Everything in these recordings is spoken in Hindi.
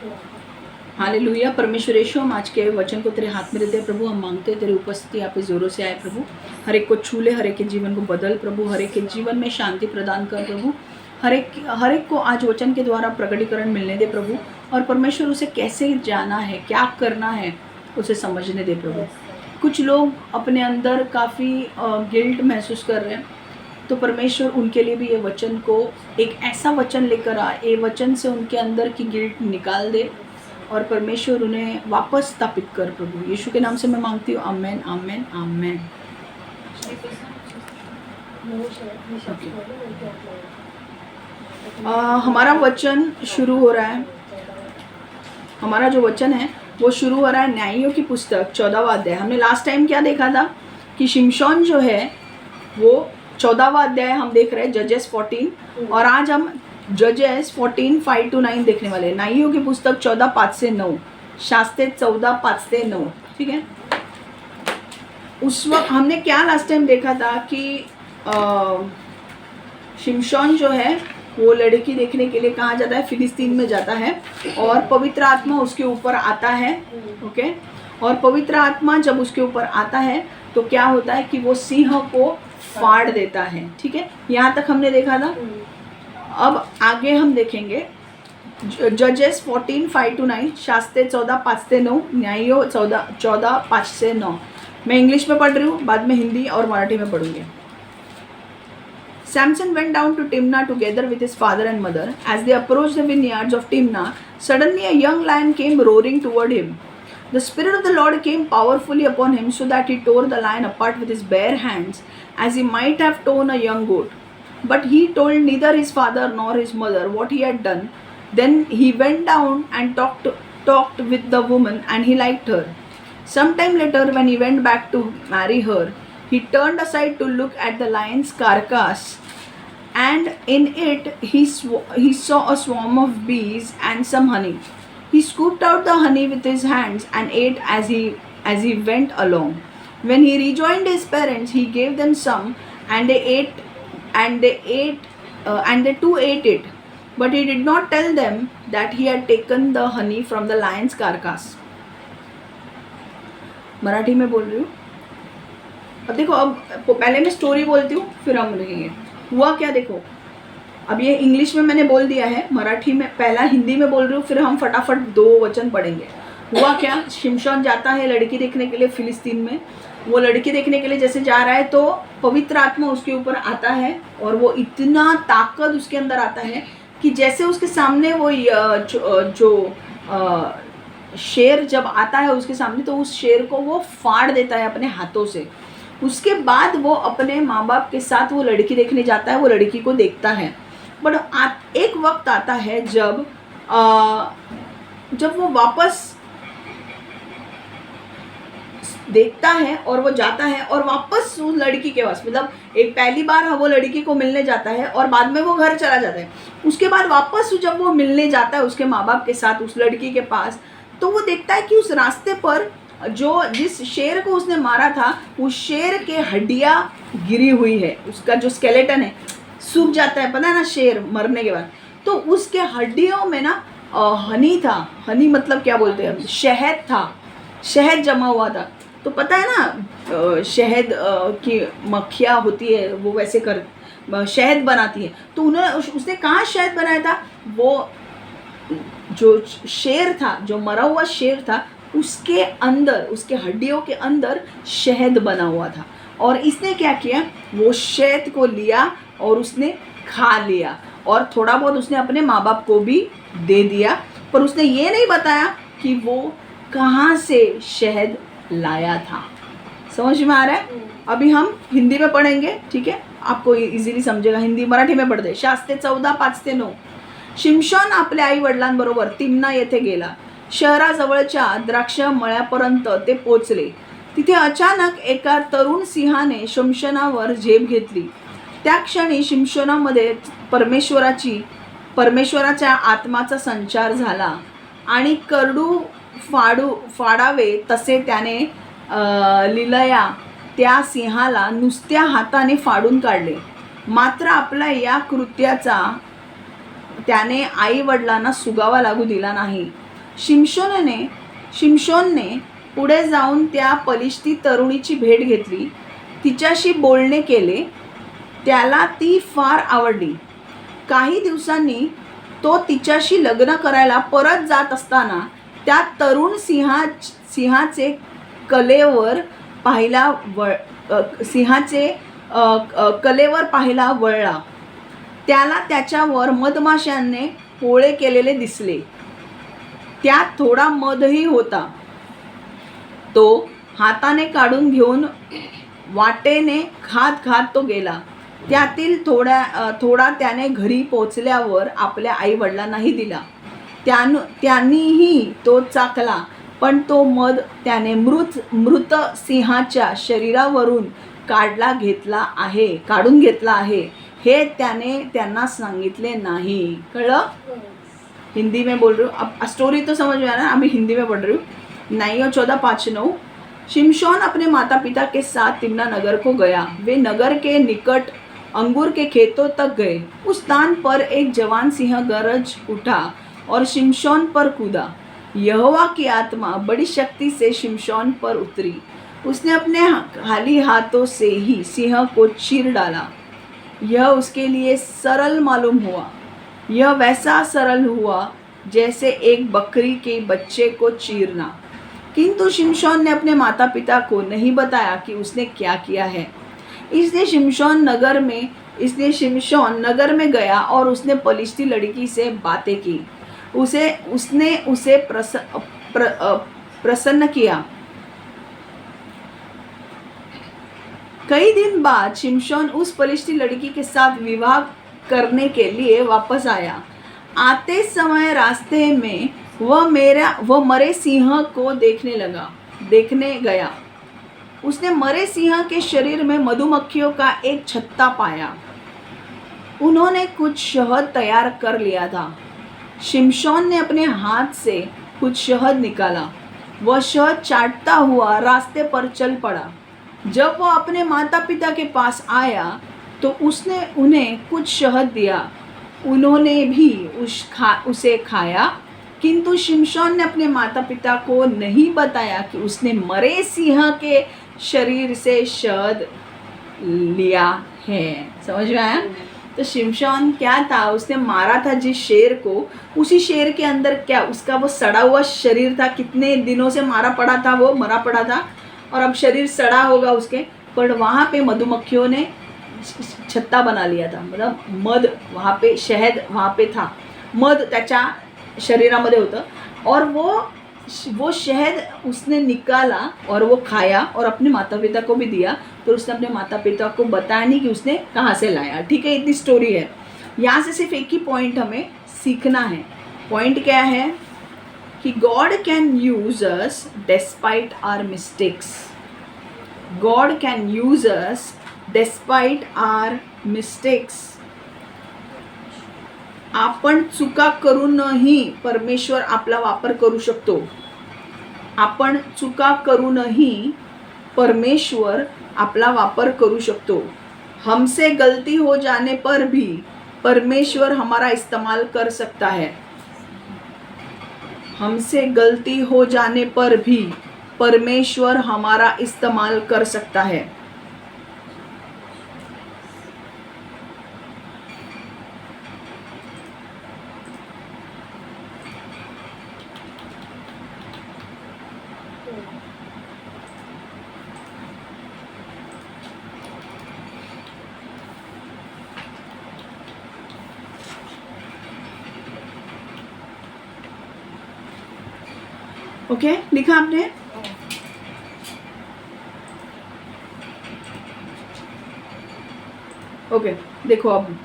हालेलुया। परमेश्वर यीशु, हम आज के वचन को तेरे हाथ में देते हैं प्रभु। हम मांगते हैं तेरी उपस्थिति यहाँ पे जोरों से आए प्रभु। हर एक को छू ले, हर एक के जीवन को बदल प्रभु, हर एक के जीवन में शांति प्रदान कर प्रभु। हर एक को आज वचन के द्वारा प्रकटीकरण मिलने दे प्रभु। और परमेश्वर उसे कैसे जाना है, क्या करना है, उसे समझने दे प्रभु। कुछ लोग अपने अंदर काफ़ी गिल्ट महसूस कर रहे हैं, तो परमेश्वर उनके लिए भी ये वचन को एक ऐसा वचन लेकर आ, ये वचन से उनके अंदर की गिल्ट निकाल दे और परमेश्वर उन्हें वापस स्थापित कर प्रभु। यीशु के नाम से मैं मांगती हूँ, आमेन आमेन आमेन। हमारा वचन शुरू हो रहा है, हमारा जो वचन है वो शुरू हो रहा है न्यायियों की पुस्तक 14वां अध्याय। हमने लास्ट टाइम क्या देखा था कि शिमशोन जो है वो 14वां अध्याय हम देख रहे हैं, जजेस 14, और आज हम जजेस 14:5-9 देखने वाले हैं। न्यायियों की पुस्तक 14:5-9, शास्त्रे 14:5-9, ठीक है। उस वक्त हमने क्या लास्ट टाइम देखा था कि शिमशोन जो है वो लड़की देखने के लिए कहाँ जाता है, फिलिस्तीन में जाता है, और पवित्र आत्मा उसके ऊपर आता है, ओके। और पवित्र आत्मा जब उसके ऊपर आता है तो क्या होता है कि वो सिंह को फाड़ देता है, ठीक है। यहाँ तक हमने देखा था। अब आगे हम देखेंगे जजेस 14:5-9, शास्त्रे 14:5-9, न्यायियों 14:5-9। मैं इंग्लिश में पढ़ रही हूँ, बाद में हिंदी और मराठी में पढ़ूंगी। Samson went down to Timnah together with his father and mother. As they approached the vineyards of Timnah, suddenly a young lion came roaring toward him. The Spirit of the Lord came powerfully upon him so that he tore the lion apart with his bare hands, as he might have torn a young goat. But he told neither his father nor his mother what he had done. Then he went down and talked with the woman, and he liked her. Some time later, when he went back to marry her, he turned aside to look at the lion's carcass, and in it he saw a swarm of bees and some honey. He scooped out the honey with his hands and ate as he went along. When he rejoined his parents, he gave them some, and they too ate it. But he did not tell them that he had taken the honey from the lion's carcass. Marathi में बोल रही हूँ। अब देखो, अब पहले मैं स्टोरी बोलती हूँ, फिर हम लिखेंगे हुआ क्या। देखो, अब ये इंग्लिश में मैंने बोल दिया है, मराठी में पहला हिंदी में बोल रही हूँ, फिर हम फटाफट 2 वचन पढ़ेंगे। हुआ क्या, शिमशोन जाता है लड़की देखने के लिए फिलिस्तीन में। वो लड़की देखने के लिए जैसे जा रहा है तो पवित्र आत्मा उसके ऊपर आता है, और वो इतना ताकत उसके अंदर आता है कि जैसे उसके सामने वो जो शेर जब आता है उसके सामने, तो उस शेर को वो फाड़ देता है अपने हाथों से। उसके बाद वो अपने माँ बाप के साथ वो लड़की देखने जाता है, वो लड़की को देखता है। बट एक वक्त आता है जब वो वापस देखता है और वो जाता है और वापस उस लड़की के पास, मतलब एक पहली बार वो लड़की को मिलने जाता है और बाद में वो घर चला जाता है। उसके बाद वापस जब वो मिलने जाता है उसके माँ बाप के साथ उस लड़की के पास, तो वो देखता है कि उस रास्ते पर जिस शेर को उसने मारा था, उस शेर के हड्डियाँ गिरी हुई है, उसका जो स्केलेटन है सूख जाता है, पता है ना, शेर मरने के बाद। तो उसके हड्डियों में ना हनी था। हनी मतलब क्या बोलते हैं, शहद था, शहद जमा हुआ था। तो पता है ना, शहद की मक्खियाँ होती है, वो वैसे कर शहद बनाती है। तो उसने कहाँ शहद बनाया था, वो जो शेर था, जो मरा हुआ शेर था, उसके अंदर, उसके हड्डियों के अंदर शहद बना हुआ था। और इसने क्या किया, वो शहद को लिया और उसने खा लिया, और थोड़ा बहुत उसने अपने माँ बाप को भी दे दिया। पर उसने ये नहीं बताया कि वो कहाँ से शहद लाया था। समझ में आ रहा है। अभी हम हिंदी में पढ़ेंगे, ठीक है, आपको इजीली समझेगा। हिंदी मराठी में पढ़ते। शास्त्रे 14:5-9। शिमशोन आपल्या आई वडिलांबरोबर तिम्ना येथे गेला. शहराजवळच्या द्राक्ष मळ्यापर्यंत ते पोचले. तिथे अचानक एका तरुण सिंहाने शिमशोनावर झेप घेतली. त्या क्षणी शिमशोनामध्ये परमेश्वराच्या आत्माचा संचार झाला आणि करडू फाडावे तसे त्याने लिलया त्या सिंहाला नुसत्या हाताने फाडून काढले. मात्र आपल्या या कृत्याचा त्याने आई वडिलांना सुगावा लागू दिला नाही. शिमशोनने पुढे जाऊन त्या पलिश्ती तरुणीची भेट घेतली, तिच्याशी बोलणे केले. त्याला ती फार आवडली. काही दिवसांनी तो तिच्याशी लग्न करायला परत जात असताना त्या तरुण सिंहाचे कलेवर पाहायला वळला. त्याला त्याच्यावर मधमाशांनी पोळे केलेले दिसले. त्यात थोडा मधही होता. तो हाताने काढून घेऊन वाटेने खात तो गेला. त्यातील थोडा त्याने घरी पोचल्यावर आपल्या आई वडिलांनाही दिला. त्यांनीही तो चाखला, पण तो मध त्याने मृत सिंहाच्या शरीरावरून काढून घेतला आहे हे त्याने त्यांना सांगितले नहीं. कळलं? हिंदी में बोल रही हूँ. अब स्टोरी तो समझ में आ रहा है, अभी हिंदी में पढ़ रही हूँ. 9:14-5-9. शिमशोन अपने माता पिता के साथ तिम्ना नगर को गया. वे नगर के निकट अंगूर के खेतों तक गए. उस स्थान पर एक जवान सिंह गरज उठा और शिमशोन पर कूदा. यहोवा की आत्मा बड़ी शक्ति से शिमशोन पर उतरी. उसने अपने खाली हाथों से ही सिंह को चीर डाला. यह उसके लिए सरल मालूम हुआ. यह वैसा सरल हुआ जैसे एक बकरी के बच्चे को चीरना. किंतु शिमशोन ने अपने माता पिता को नहीं बताया कि उसने क्या किया है. इसलिए शिमशोन नगर में गया और उसने पलिश्ती लड़की से बातें की. उसने उसे प्रसन्न किया. कई दिन बाद शिमशोन उस पलिश्ती लड़की के साथ विवाह करने के लिए वापस आया. आते समय रास्ते में वह मरे सिंह को देखने गया. उसने मरे सिंह के शरीर में मधुमक्खियों का एक छत्ता पाया. उन्होंने कुछ शहद तैयार कर लिया था. शिमशोन ने अपने हाथ से कुछ शहद निकाला. वह शहद चाटता हुआ रास्ते पर चल पड़ा. जब वह अपने माता पिता के पास आया तो उसने उन्हें कुछ शहद दिया. उन्होंने भी उसे खाया. किंतु शिमशोन ने अपने माता पिता को नहीं बताया कि उसने मरे सिंह के शरीर से शहद लिया है. समझ में आया? तो शिमशोन क्या था, उसने मारा था जिस शेर को, उसी शेर के अंदर क्या उसका वो सड़ा हुआ शरीर था. कितने दिनों से मरा पड़ा था और अब शरीर सड़ा होगा उसके, पर वहाँ पे मधुमक्खियों ने छत्ता बना लिया था. मतलब मध वहाँ पे, शहद वहाँ पे था, मध त्याच्या शरीरामध्ये होतं और वो शहद उसने निकाला और वो खाया और अपने माता पिता को भी दिया. तो उसने अपने माता पिता को बताया नहीं कि उसने कहाँ से लाया. ठीक है, इतनी स्टोरी है. यहाँ से सिर्फ एक ही पॉइंट हमें सीखना है. पॉइंट क्या है कि God can use us despite our mistakes. God can use us despite our mistakes. आपण चुका करूनही परमेश्वर आपला वापर करू शकतो. आपण चुका करूनही परमेश्वर आपला वापर करू शकतो. हमसे गलती हो जाने पर भी परमेश्वर हमारा इस्तेमाल कर सकता है. हमसे गलती हो जाने पर भी परमेश्वर हमारा इस्तेमाल कर सकता है. ओके, लिखा आपने? ओके, देखो अब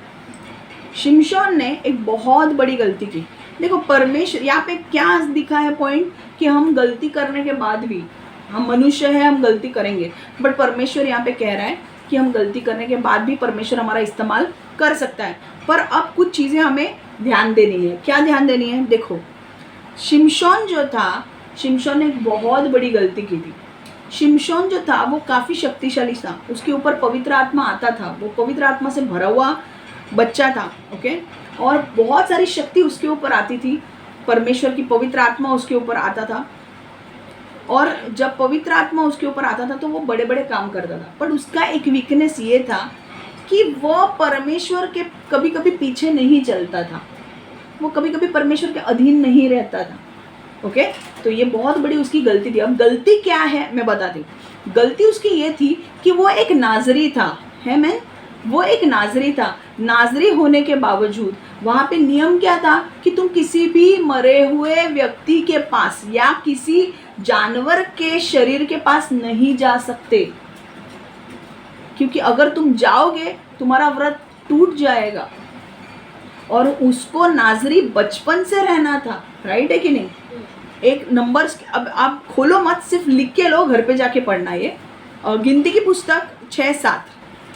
शिमशोन ने एक बहुत बड़ी गलती की. देखो परमेश्वर यहाँ पे क्या दिखा है पॉइंट कि हम गलती करने के बाद भी, हम मनुष्य है, हम गलती करेंगे, बट परमेश्वर यहाँ पे कह रहा है कि हम गलती करने के बाद भी परमेश्वर हमारा इस्तेमाल कर सकता है. पर अब कुछ चीज़ें हमें ध्यान देनी है. क्या ध्यान देनी है? देखो शिमशोन जो था, शिमशोन ने एक बहुत बड़ी गलती की थी. शिमशोन जो था वो काफ़ी शक्तिशाली था. उसके ऊपर पवित्र आत्मा आता था. वो पवित्र आत्मा से भरा हुआ बच्चा था. ओके, और बहुत सारी शक्ति उसके ऊपर आती थी. परमेश्वर की पवित्र आत्मा उसके ऊपर आता था, और जब पवित्र आत्मा उसके ऊपर आता था तो वो बड़े बड़े काम करता था। पर उसका एक वीकनेस ये था कि वो परमेश्वर के कभी कभी पीछे नहीं चलता था, वो कभी कभी परमेश्वर के अधीन नहीं रहता था। ओके, तो ये बहुत बड़ी उसकी गलती थी। अब गलती क्या है मैं बताती हूँ। गलती उसकी ये थी कि वो एक नाजरी था, है मैं, वो एक नाजरी था। नाजरी होने के बावजूद वहाँ पे नियम क्या था कि तुम किसी भी मरे हुए व्यक्ति के पास या किसी जानवर के शरीर के पास नहीं जा सकते, क्योंकि अगर तुम जाओगे तुम्हारा व्रत टूट जाएगा। और उसको नाजरी बचपन से रहना था, राइट है कि नहीं। एक नंबर्स, अब आप खोलो मत, सिर्फ लिख के लो, घर पे जाके पढ़ना ये। और गिनती की पुस्तक 6-7,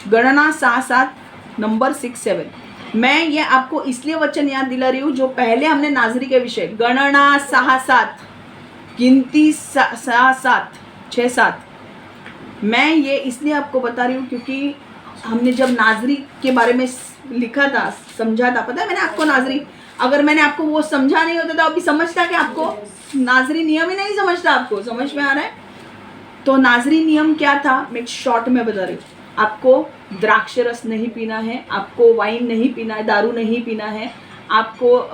गणना 6-7, नंबर 6-7। मैं ये आपको इसलिए वचन याद दिला रही हूँ जो पहले हमने नाजरी के विषय, गणना 6-7, गिनती 6-7, 6-7, मैं ये इसलिए आपको बता रही हूँ क्योंकि हमने जब नाजरी के बारे में लिखा था, समझा था, पता है मैंने आपको नाजरी, अगर मैंने आपको वो समझा नहीं होता तो अभी समझता कि आपको नाजरी नियम ही नहीं समझता, आपको समझ में आ रहा है। तो नाजरी नियम क्या था मैं शॉर्ट में बता रही हूँ। आपको द्राक्ष रस नहीं पीना है, आपको वाइन नहीं पीना है, दारू नहीं पीना है, आपको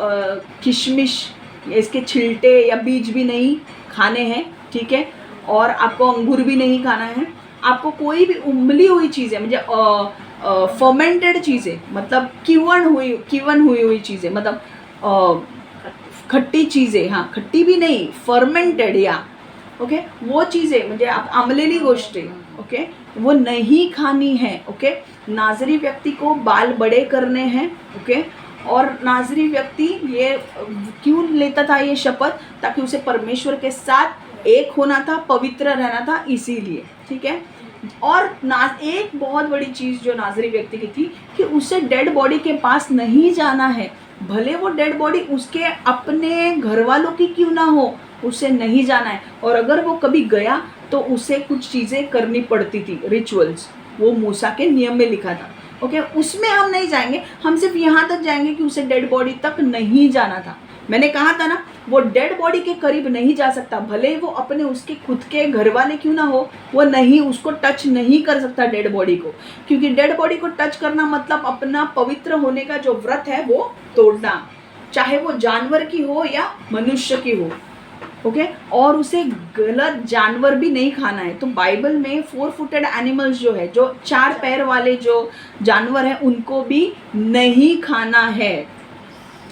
किशमिश, इसके छिलटे या बीज भी नहीं खाने हैं, ठीक है, और आपको अंगूर भी नहीं खाना है। आपको कोई भी उबली हुई चीज़ें, मतलब फर्मेंटेड चीज़ें, मतलब कीवन हुई चीज़ें, मतलब खट्टी चीज़ें, हाँ खट्टी भी नहीं, फर्मेंटेड, या ओके, वो चीज़ें म्हणजे आंबलेली गोष्टी, ओके, वो नहीं खानी है। ओके, नाजरी व्यक्ति को बाल बड़े करने हैं। ओके, और नाजरी व्यक्ति ये क्यों लेता था ये शपथ, ताकि उसे परमेश्वर के साथ एक होना था, पवित्र रहना था, इसीलिए, ठीक है। और एक बहुत बड़ी चीज़ जो नाजरी व्यक्ति की थी कि उसे डेड बॉडी के पास नहीं जाना है, भले वो डेड बॉडी उसके अपने घर वालों की क्यों ना हो, उसे नहीं जाना है। और अगर वो कभी गया तो उसे कुछ चीज़ें करनी पड़ती थी, रिचुअल्स, वो मूसा के नियम में लिखा था। ओके, उसमें हम नहीं जाएंगे, हम सिर्फ यहाँ तक जाएंगे कि उसे डेड बॉडी तक नहीं जाना था। मैंने कहा था ना, वो डेड बॉडी के करीब नहीं जा सकता, भले वो अपने उसके खुद के घर वाले क्यों ना हो, वो नहीं, उसको टच नहीं कर सकता डेड बॉडी को, क्योंकि डेड बॉडी को टच करना मतलब अपना पवित्र होने का जो व्रत है वो तोड़ना, चाहे वो जानवर की हो या मनुष्य की हो। ओके, और उसे गलत जानवर भी नहीं खाना है। तो बाइबल में 4 फुटेड एनिमल्स जो है, जो 4 पैर वाले जो जानवर हैं, उनको भी नहीं खाना है।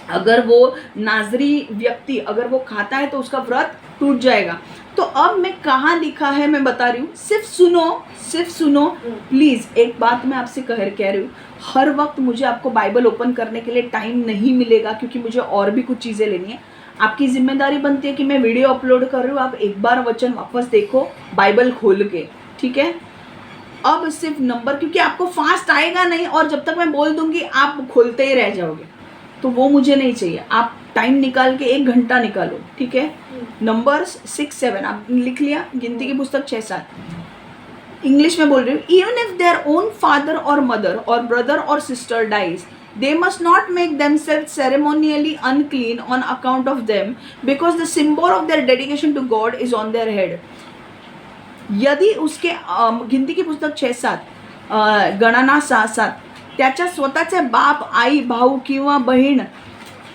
अगर वो नाजरी व्यक्ति अगर वो खाता है तो उसका व्रत टूट जाएगा। तो अब मैं कहाँ लिखा है मैं बता रही हूँ, सिर्फ सुनो प्लीज़। एक बात मैं आपसे कह रही हूँ, हर वक्त मुझे आपको बाइबल ओपन करने के लिए टाइम नहीं मिलेगा, क्योंकि मुझे और भी कुछ चीज़ें लेनी है। आपकी जिम्मेदारी बनती है कि मैं वीडियो अपलोड कर रही हूँ, आप एक बार वचन वापस देखो बाइबल खोल के, ठीक है। अब सिर्फ नंबर, क्योंकि आपको फास्ट आएगा नहीं, और जब तक मैं बोल दूंगी आप खोलते ही रह जाओगे, तो वो मुझे नहीं चाहिए। आप टाइम निकाल के 1 घंटा निकालो, ठीक है। नंबर्स 6-7 आप लिख लिया, गिनती की पुस्तक 6-7। इंग्लिश में बोल रही हूँ। Even if their own father और मदर और ब्रदर और sister dies, they must not make themselves ceremonially unclean on account of them, because the symbol of their dedication to God is on their head. यदि उसके गिनती की पुस्तक 6-7, गणना 6-7, त्याच्या स्वतःचे बाप, आई, भाऊ किंवा बहीण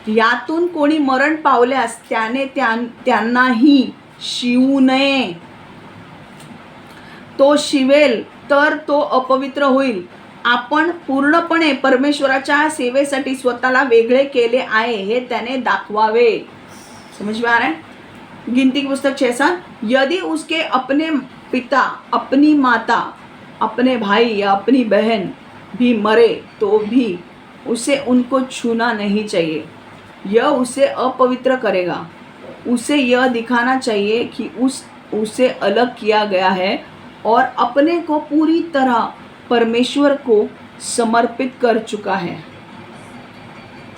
यातून कोणी मरण पावल्यास त्याने त्यांनाही शिवू नये. तो शिवेल तर तो अपवित्र होईल. आपण पूर्णपणे परमेश्वराच्या सेवेसाठी स्वतःला वेगळे केले आहे हे त्याने दाखवावे. समझ में आ रहा है? गिनती की पुस्तक 6-7, यदि उसके अपने पिता, अपनी माता, अपने भाई या अपनी बहन भी मरे तो भी उसे उनको छूना नहीं चाहिए, यह उसे अपवित्र करेगा. उसे यह दिखाना चाहिए कि उसे अलग किया गया है और अपने को पूरी तरह परमेश्वर को समर्पित कर चुका है.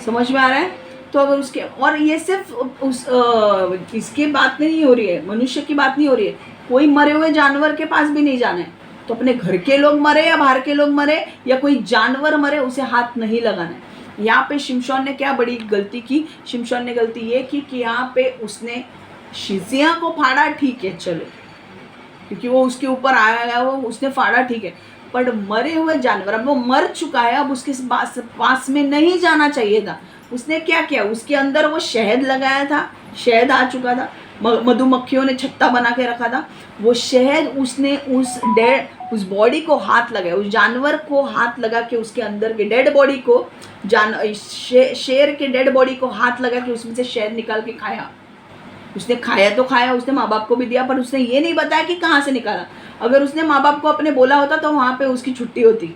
समझ में आ रहा है? तो अगर उसके, और ये सिर्फ इसके बात नहीं हो रही है, मनुष्य की बात नहीं हो रही है, कोई मरे हुए जानवर के पास भी नहीं जाना है. तो अपने घर के लोग मरे या बाहर के लोग मरे या कोई जानवर मरे, उसे हाथ नहीं लगाना है. यहाँ पे शिमशोन ने क्या बड़ी गलती की, शिमशोन ने गलती ये की कि यहाँ पे उसने शिजिया को फाड़ा, ठीक है चलो, क्योंकि वो उसके ऊपर आया गया, वो उसने फाड़ा ठीक है, पर मरे हुए जानवर, अब वो मर चुका है, अब उसके पास में नहीं जाना चाहिए था। उसने क्या किया, उसके अंदर वो शहद लगाया था, शहद आ चुका था, मधुमक्खियों ने छत्ता बना के रखा था, वो शहद उसने उस बॉडी को हाथ लगाया, उस जानवर को हाथ लगा के उसके अंदर के डेड बॉडी को, शेर के डेड बॉडी को हाथ लगा के उसमें से शहद निकाल के खाया। उसने खाया तो खाया, उसने माँ बाप को भी दिया, पर उसने ये नहीं बताया कि कहाँ से निकाला। अगर उसने माँ बाप को अपने बोला होता तो वहाँ पे उसकी छुट्टी होती,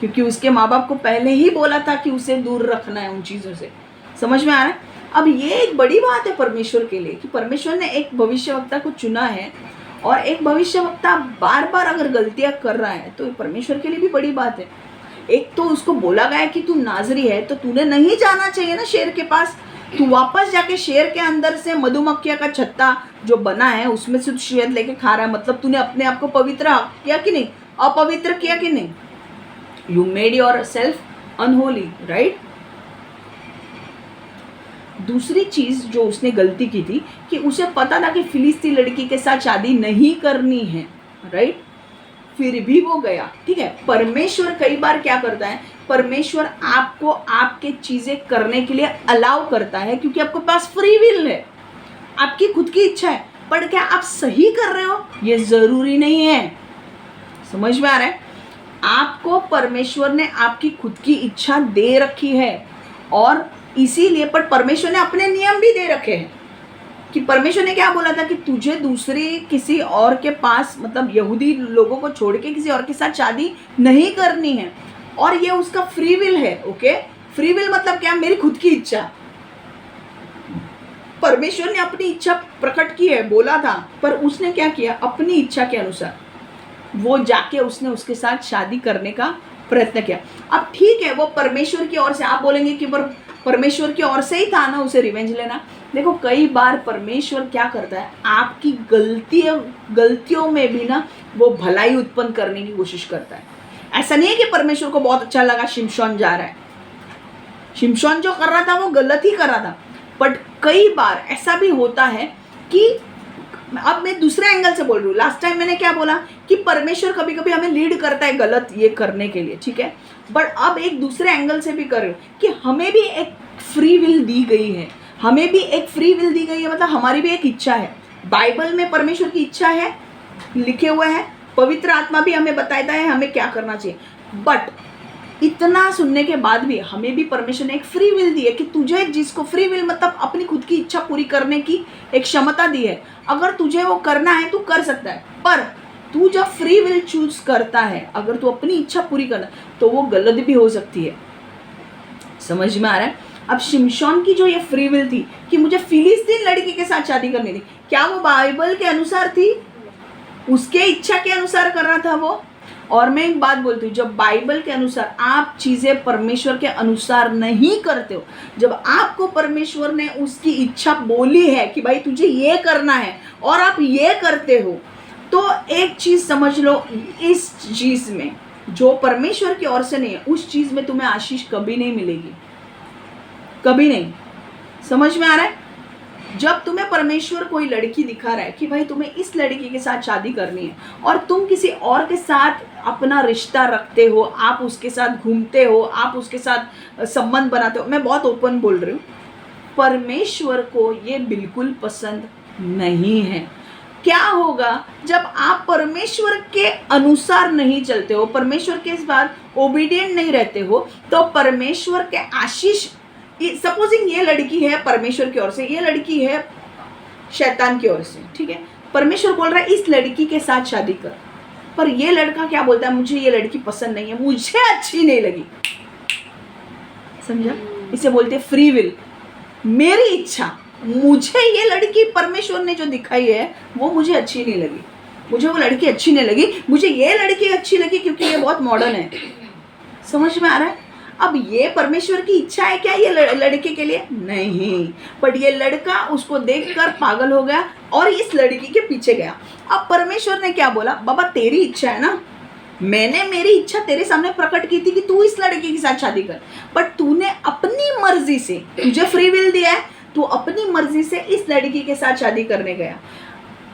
क्योंकि उसके माँ बाप को पहले ही बोला था कि उसे दूर रखना है उन चीज़ों से। समझ में आ रहा है? अब ये एक बड़ी बात है परमेश्वर के लिए कि परमेश्वर ने एक भविष्यवक्ता को चुना है, और एक भविष्यवक्ता बार बार अगर गलतियाँ कर रहा है तो परमेश्वर के लिए भी बड़ी बात है। एक तो उसको बोला गया कि तू नाजरी है, तो तूने नहीं जाना चाहिए ना शेर के पास, तू वापस जाके शेर के अंदर से मधुमक्खिया का छत्ता जो बना है उसमें से शहद लेके खा रहा है, मतलब तूने अपने आप को पवित्र किया कि नहीं, अपवित्र किया कि नहीं, you made your self unholy, right. दूसरी चीज जो उसने गलती की थी कि उसे पता था कि फिलिस्ती लड़की के साथ शादी नहीं करनी है, राइट, फिर भी वो गया। ठीक है, परमेश्वर कई बार क्या करता है, परमेश्वर आपको आपके चीजें करने के लिए अलाउ करता है क्योंकि आपके पास फ्री विल है, आपकी खुद की इच्छा है, पर क्या आप सही कर रहे हो ये जरूरी नहीं है। समझ में आ रहा है? आपको परमेश्वर ने आपकी खुद की इच्छा दे रखी है, और इसीलिए पर परमेश्वर ने अपने नियम भी दे रखे हैं कि परमेश्वर ने क्या बोला था कि तुझे दूसरे किसी और के पास, मतलब यहूदी लोगों को छोड़ के किसी और के साथ शादी नहीं करनी है, और ये उसका फ्री विल है। ओके, फ्री विल मतलब क्या, मेरी खुद की इच्छा। परमेश्वर ने अपनी इच्छा प्रकट की है, बोला था, पर उसने क्या किया, अपनी इच्छा के अनुसार वो जाके उसने उसके साथ शादी करने का प्रयत्न किया। अब ठीक है, वो परमेश्वर की ओर से, आप बोलेंगे कि परमेश्वर की ओर से ही था ना उसे रिवेंज लेना। देखो कई बार परमेश्वर क्या करता है, आपकी गलतियों में भी ना वो भलाई उत्पन्न करने की कोशिश करता है। ऐसा नहीं है कि परमेश्वर को बहुत अच्छा लगा शिमशोन जा रहा है, शिमशोन जो कर रहा था वो गलत ही कर रहा था, बट कई बार ऐसा भी होता है कि, अब मैं दूसरे एंगल से बोल रही हूँ, लास्ट टाइम मैंने क्या बोला कि परमेश्वर कभी कभी हमें लीड करता है गलत ये करने के लिए, ठीक है, बट अब एक दूसरे एंगल से भी कर रही हूँ कि हमें भी एक फ्री विल दी गई है, हमें भी एक फ्री विल दी गई है, मतलब हमारी भी एक इच्छा है। बाइबल में परमेश्वर की इच्छा है, लिखे हुए हैं, पवित्र आत्मा भी हमें बताता है हमें क्या करना चाहिए, बट इतना सुनने के बाद भी हमें भी परमेश्वर ने एक फ्री विल दी है कि तुझे, जिसको फ्री विल मतलब अपनी खुद की इच्छा पूरी करने की एक क्षमता दी है, अगर तुझे वो करना है तू कर सकता है, पर तू जब फ्री विल चूज करता है, अगर तू अपनी इच्छा पूरी करना तो वो गलत भी हो सकती है। समझ में आ रहा है? अब शिमशोन की जो ये फ्री विल थी कि मुझे फिलिस्तीन लड़की के साथ शादी करनी थी, क्या वो बाइबल के अनुसार थी? उसके इच्छा के अनुसार कर रहा था वो। और मैं एक बात बोलती हूँ, जब बाइबल के अनुसार आप चीज़ें परमेश्वर के अनुसार नहीं करते हो, जब आपको परमेश्वर ने उसकी इच्छा बोली है कि भाई तुझे ये करना है और आप ये करते हो, तो एक चीज़ समझ लो, इस चीज़ में जो परमेश्वर की ओर से नहीं है, उस चीज़ में तुम्हें आशीष कभी नहीं मिलेगी, कभी नहीं। समझ में आ रहा है? जब तुम्हें परमेश्वर कोई लड़की दिखा रहा है कि भाई तुम्हें इस लड़की के साथ शादी करनी है, और तुम किसी और के साथ अपना रिश्ता रखते हो, आप उसके साथ घूमते हो, आप उसके साथ संबंध बनाते हो, मैं बहुत ओपन बोल रही हूँ, परमेश्वर को ये बिल्कुल पसंद नहीं है। क्या होगा जब आप परमेश्वर के अनुसार नहीं चलते हो, परमेश्वर के इस बात ओबीडियंट नहीं रहते हो, तो परमेश्वर के आशीष, सपोजिंग ये लड़की है परमेश्वर की ओर से, ये लड़की है शैतान की ओर से, ठीक है, परमेश्वर बोल रहा है इस लड़की के साथ शादी कर, पर ये लड़का क्या बोलता है, मुझे ये लड़की पसंद नहीं है, मुझे अच्छी नहीं लगी। समझा? इसे बोलते हैं फ्री विल, मेरी इच्छा, मुझे ये लड़की परमेश्वर ने जो दिखाई है वो मुझे अच्छी नहीं लगी, मुझे वो लड़की अच्छी नहीं लगी, मुझे ये लड़की अच्छी लगी क्योंकि ये बहुत मॉडर्न है। समझ में आ रहा है? अब ये परमेश्वर की इच्छा है क्या ये लड़के के लिए? नहीं, बट ये लड़का उसको देखकर पागल हो गया और इस लड़की के पीछे गया। अब परमेश्वर ने क्या बोला, बाबा तेरी इच्छा है ना, मैंने मेरी इच्छा तेरे सामने प्रकट की थी कि तू इस लड़के के साथ शादी कर, बट तूने अपनी मर्जी से, तुझे फ्री विल दिया है, तू अपनी मर्जी से इस लड़की के साथ शादी करने गया।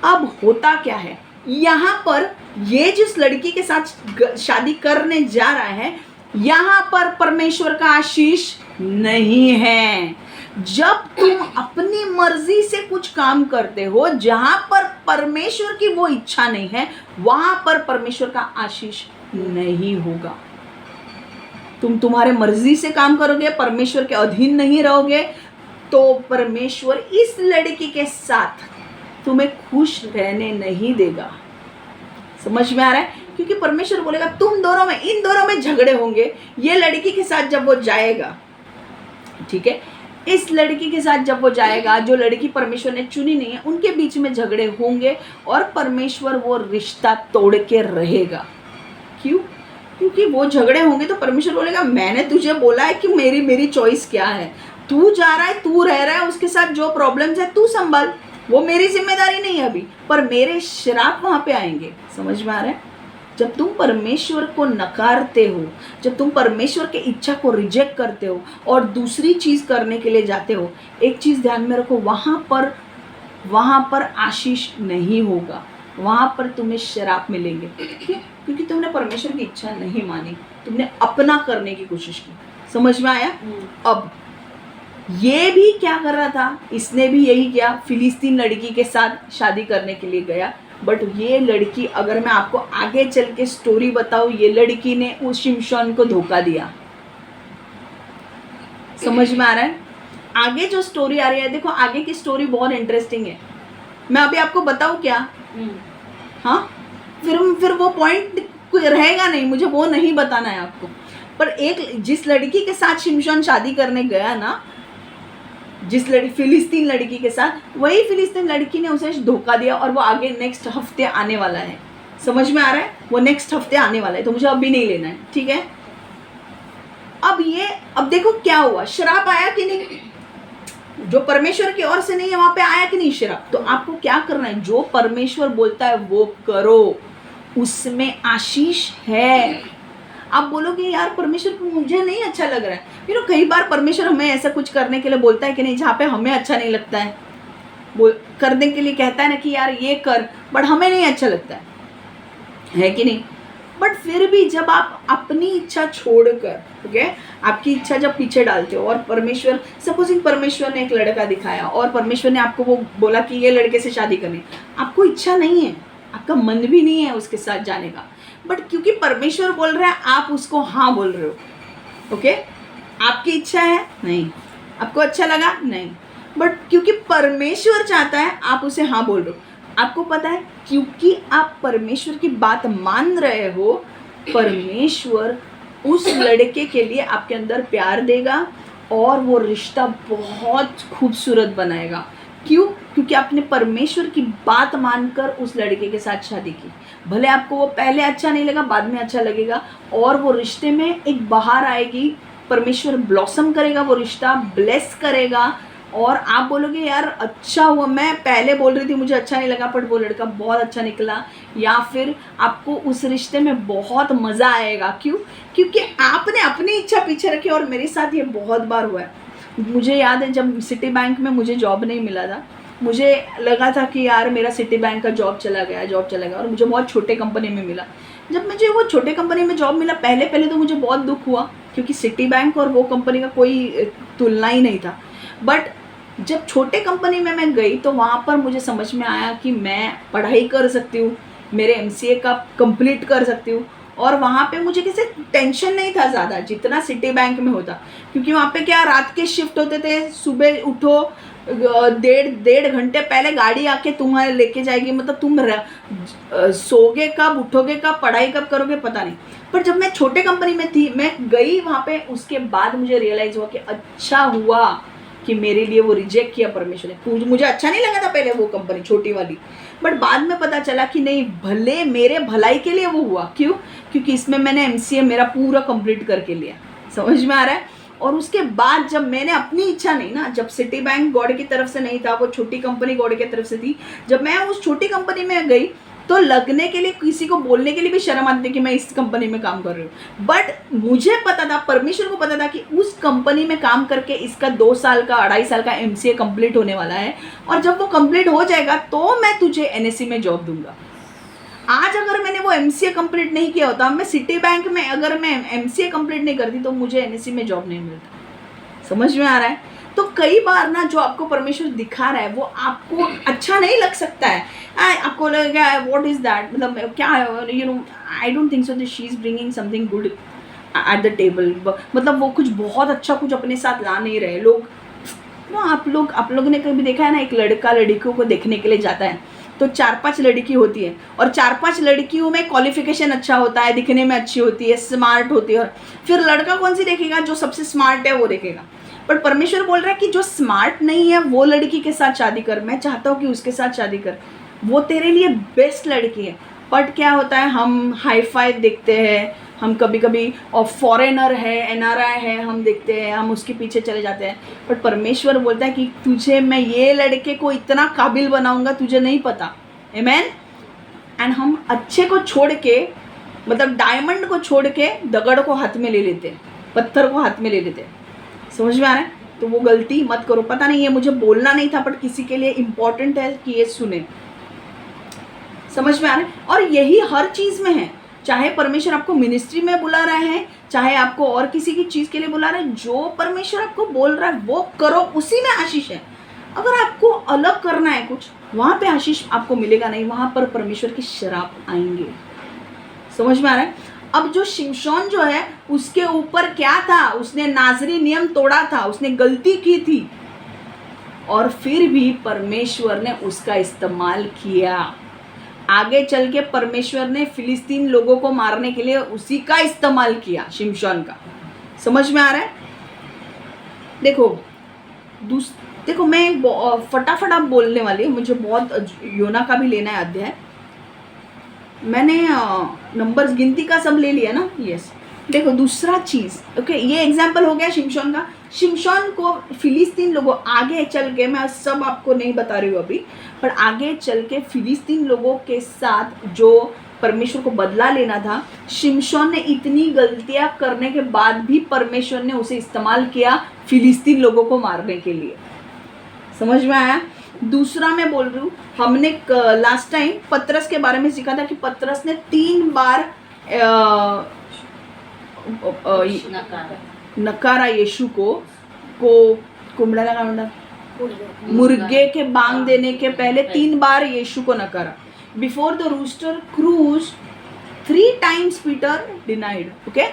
अब होता क्या है यहाँ पर, ये जिस लड़की के साथ शादी करने जा रहा है, यहाँ पर परमेश्वर का आशीष नहीं है। जब तुम अपनी मर्जी से कुछ काम करते हो, जहां पर परमेश्वर की वो इच्छा नहीं है, वहां पर परमेश्वर का आशीष नहीं होगा। तुम तुम्हारे मर्जी से काम करोगे, परमेश्वर के अधीन नहीं रहोगे, तो परमेश्वर इस लड़की के साथ तुम्हें खुश रहने नहीं देगा। समझ में आ रहा है? क्योंकि परमेश्वर बोलेगा तुम दोनों में, इन दोनों में झगड़े होंगे। ये लड़की के साथ जब वो जाएगा, ठीक है, इस लड़की के साथ जब वो जाएगा, जो लड़की परमेश्वर ने चुनी नहीं है, उनके बीच में झगड़े होंगे और परमेश्वर वो रिश्ता तोड़ के रहेगा। क्यों? क्योंकि वो झगड़े होंगे तो परमेश्वर बोलेगा मैंने तुझे बोला है कि मेरी चॉइस क्या है, तू जा रहा है, तू रह रहा है, उसके साथ जो प्रॉब्लम्स है तू संभाल, वो मेरी जिम्मेदारी नहीं है अभी, पर मेरे श्राप वहां पे आएंगे। समझ में आ रहा है? जब तुम परमेश्वर को नकारते हो, जब तुम परमेश्वर के इच्छा को रिजेक्ट करते हो और दूसरी चीज़ करने के लिए जाते हो, एक चीज़ ध्यान में रखो, वहाँ पर आशीष नहीं होगा, वहाँ पर तुम्हें श्राप मिलेंगे। क्योंकि तुमने परमेश्वर की इच्छा नहीं मानी, तुमने अपना करने की कोशिश की। समझ में आया? अब ये भी क्या कर रहा था, इसने भी यही किया, फिलिस्तीन लड़की के साथ शादी करने के लिए गया। बट ये लड़की, अगर मैं आपको आगे चल के स्टोरी बताऊं, ये लड़की ने उस शिमशोन को धोखा दिया। समझ में आ रहा है? आगे जो स्टोरी आ रही है, देखो आगे की स्टोरी बहुत इंटरेस्टिंग है। मैं अभी आपको बताऊं क्या? हाँ, फिर वो पॉइंट रहेगा नहीं, मुझे वो नहीं बताना है आपको। पर एक जिस लड़की के साथ शिमशोन शादी करने गया ना, फिलिस्तीन लड़की के साथ, वही फिलिस्तीन लड़की ने उसे धोखा दिया और वो आगे नेक्स्ट हफ्ते आने वाला है। समझ में आ रहा है? वो नेक्स्ट हफ्ते आने वाला है, तो मुझे अभी नहीं लेना है, ठीक है? अब देखो क्या हुआ, श्राप आया कि नहीं? जो परमेश्वर की ओर से नहीं है वहां पे आया कि नहीं श्राप? तो आपको क्या करना है, जो परमेश्वर बोलता है वो करो, उसमें आशीष है। आप बोलोगे यार परमेश्वर को मुझे नहीं अच्छा लग रहा है। कई बार परमेश्वर हमें ऐसा कुछ करने के लिए बोलता है कि नहीं, जहाँ पे हमें अच्छा नहीं लगता है, वो करने के लिए कहता है ना कि यार ये कर, बट हमें नहीं अच्छा लगता है कि नहीं? बट फिर भी जब आप अपनी इच्छा छोड़कर, ओके, आपकी इच्छा जब पीछे डालते हो और परमेश्वर, सपोजिंग परमेश्वर ने एक लड़का दिखाया और परमेश्वर ने आपको वो बोला कि ये लड़के से शादी करनी, आपको इच्छा नहीं है, आपका मन भी नहीं है उसके साथ जाने का, बट क्योंकि परमेश्वर बोल रहा है आप उसको हाँ बोल रहे हो। ओके, आपकी इच्छा है नहीं, आपको अच्छा लगा नहीं, बट क्योंकि परमेश्वर चाहता है आप उसे हाँ बोल रहे हो। आपको पता है, क्योंकि आप परमेश्वर की बात मान रहे हो, परमेश्वर उस लड़के के लिए आपके अंदर प्यार देगा और वो रिश्ता बहुत खूबसूरत बनाएगा। क्यों? क्योंकि आपने परमेश्वर की बात मानकर उस लड़के के साथ शादी की। भले आपको वो पहले अच्छा नहीं लगा, बाद में अच्छा लगेगा, और वो रिश्ते में एक बहार आएगी, परमेश्वर ब्लॉसम करेगा, वो रिश्ता ब्लेस करेगा, और आप बोलोगे यार अच्छा हुआ, मैं पहले बोल रही थी मुझे अच्छा नहीं लगा पर वो लड़का बहुत अच्छा निकला, या फिर आपको उस रिश्ते में बहुत मज़ा आएगा। क्यों? क्योंकि आपने अपनी इच्छा पीछे रखी। और मेरे साथ ये बहुत बार हुआ है। मुझे याद है जब सिटी बैंक में मुझे जॉब नहीं मिला था, मुझे लगा था कि यार मेरा सिटी बैंक का जॉब चला गया, और मुझे बहुत छोटे कंपनी में मिला। जब मुझे वो छोटे कंपनी में जॉब मिला, पहले तो मुझे बहुत दुख हुआ, क्योंकि सिटी बैंक और वो कंपनी का कोई तुलना ही नहीं था। बट जब छोटे कंपनी में मैं गई तो वहाँ पर मुझे समझ में आया कि मैं पढ़ाई कर सकती हूँ, मेरे MCA का कंप्लीट कर सकती हूँ, और वहाँ पे मुझे किसी टेंशन नहीं था ज़्यादा जितना सिटी बैंक में होता। क्योंकि वहाँ पे क्या, रात के शिफ्ट होते थे, सुबह उठो, डेढ़ घंटे पहले गाड़ी आके तुम्हारे लेके जाएगी, मतलब तुम सोगे कब, उठोगे कब, पढ़ाई कब करोगे पता नहीं। पर जब मैं छोटे कंपनी में थी, मैं गई वहाँ पे, उसके बाद मुझे रियलाइज़ हुआ कि अच्छा हुआ कि मेरे लिए वो रिजेक्ट किया परमेश्वर ने। मुझे अच्छा नहीं लगा था पहले वो कंपनी छोटी वाली, बट बाद में पता चला कि नहीं, भले मेरे भलाई के लिए वो हुआ। क्यों? क्योंकि इसमें मैंने MCA मेरा पूरा कंप्लीट करके लिया। समझ में आ रहा है? और उसके बाद जब मैंने अपनी इच्छा नहीं ना, जब सिटी बैंक गॉड की तरफ से नहीं था, वो छोटी कंपनी गॉड की तरफ से थी, जब मैं उस छोटी कंपनी में गई तो लगने के लिए, किसी को बोलने के लिए भी शर्म आती है कि मैं इस कंपनी में काम कर रही हूँ। बट मुझे पता था, परमेश्वर को पता था कि उस कंपनी में काम करके इसका 2 साल का 2.5 साल का MCA कंप्लीट होने वाला है, और जब वो कंप्लीट हो जाएगा तो मैं तुझे NSE में जॉब दूंगा। आज अगर मैंने वो MCA कंप्लीट नहीं किया होता, मैं सिटी बैंक में अगर मैं MCA कंप्लीट नहीं करती तो मुझे NSE में जॉब नहीं मिलता। समझ में आ रहा है? तो कई बार ना जो आपको परमेश्वर दिखा रहा है वो आपको अच्छा नहीं लग सकता है, आपको लगेगा व्हाट इज दैट, मतलब क्या, you know, I don't think so that she is bringing something good at the table, मतलब वो कुछ बहुत अच्छा कुछ अपने साथ ला नहीं रहे लोग। आप लोग ने कभी देखा है ना, एक लड़का लड़कियों को देखने के लिए जाता है तो 4-5 लड़की होती है, और 4-5 लड़कियों में क्वालिफिकेशन अच्छा होता है, दिखने में अच्छी होती है, स्मार्ट होती है, और फिर लड़का कौन सी देखेगा? जो सबसे स्मार्ट है वो देखेगा। बट परमेश्वर बोल रहा है कि जो स्मार्ट नहीं है वो लड़की के साथ शादी कर, मैं चाहता हूँ कि उसके साथ शादी कर, वो तेरे लिए बेस्ट लड़की है। बट क्या होता है, हम हाई फाई देखते हैं, हम कभी कभी और फॉरेनर है, NRI है, हम देखते हैं, हम उसके पीछे चले जाते हैं। बट परमेश्वर बोलता है कि तुझे मैं ये लड़के को इतना काबिल बनाऊंगा, तुझे नहीं पता। आमेन। एंड हम अच्छे को छोड़ के, मतलब डायमंड को छोड़ के दगड़ को हाथ में ले लेते, पत्थर को हाथ में ले लेते। समझ में आ रहा है? तो वो गलती मत करो। पता नहीं है, मुझे बोलना नहीं था, बट किसी के लिए इम्पोर्टेंट है कि ये सुने। समझ में आ रहा है? और यही हर चीज़ में है, चाहे परमेश्वर आपको मिनिस्ट्री में बुला रहा है, चाहे आपको और किसी की चीज़ के लिए बुला रहा है, जो परमेश्वर आपको बोल रहा है वो करो, उसी में आशीष है। अगर आपको अलग करना है कुछ, वहाँ पे आशीष आपको मिलेगा नहीं, वहाँ पर परमेश्वर की शराब आएंगे। समझ में आ रहा है? अब जो शिमशोन जो है, उसके ऊपर क्या था? उसने नाजरी नियम तोड़ा था, उसने गलती की थी, और फिर भी परमेश्वर ने उसका इस्तेमाल किया। आगे चल के परमेश्वर ने फिलिस्तीन लोगों को मारने के लिए उसी का इस्तेमाल किया, शिमशोन का। समझ में आ रहा है? देखो मैं फटाफट आप बोलने वाली हूँ, मुझे बहुत योना का भी लेना है अध्याय। मैंने नंबर्स गिनती का सब ले लिया ना। यस। देखो दूसरा चीज़, ओके, ये एग्जाम्पल हो गया शिमशोन का। शिमशोन को फिलिस्तीन लोगों, आगे चल के, मैं सब आपको नहीं बता रही हूँ अभी, पर आगे चल के फिलिस्तीन लोगों के साथ जो परमेश्वर को बदला लेना था, शिमशोन ने इतनी गलतियाँ करने के बाद भी परमेश्वर ने उसे इस्तेमाल किया फिलिस्तीन लोगों को मारने के लिए। समझ में आया? दूसरा मैं बोल रही हूँ, हमने लास्ट टाइम पतरस के बारे में सीखा था कि पतरस ने 3 बार नकारा यीशु को कुमड़ा लगा, मुर्गे के बांग देने के पहले 3 बार यीशु को नकारा। Before the rooster crows 3 times Peter denied. Okay,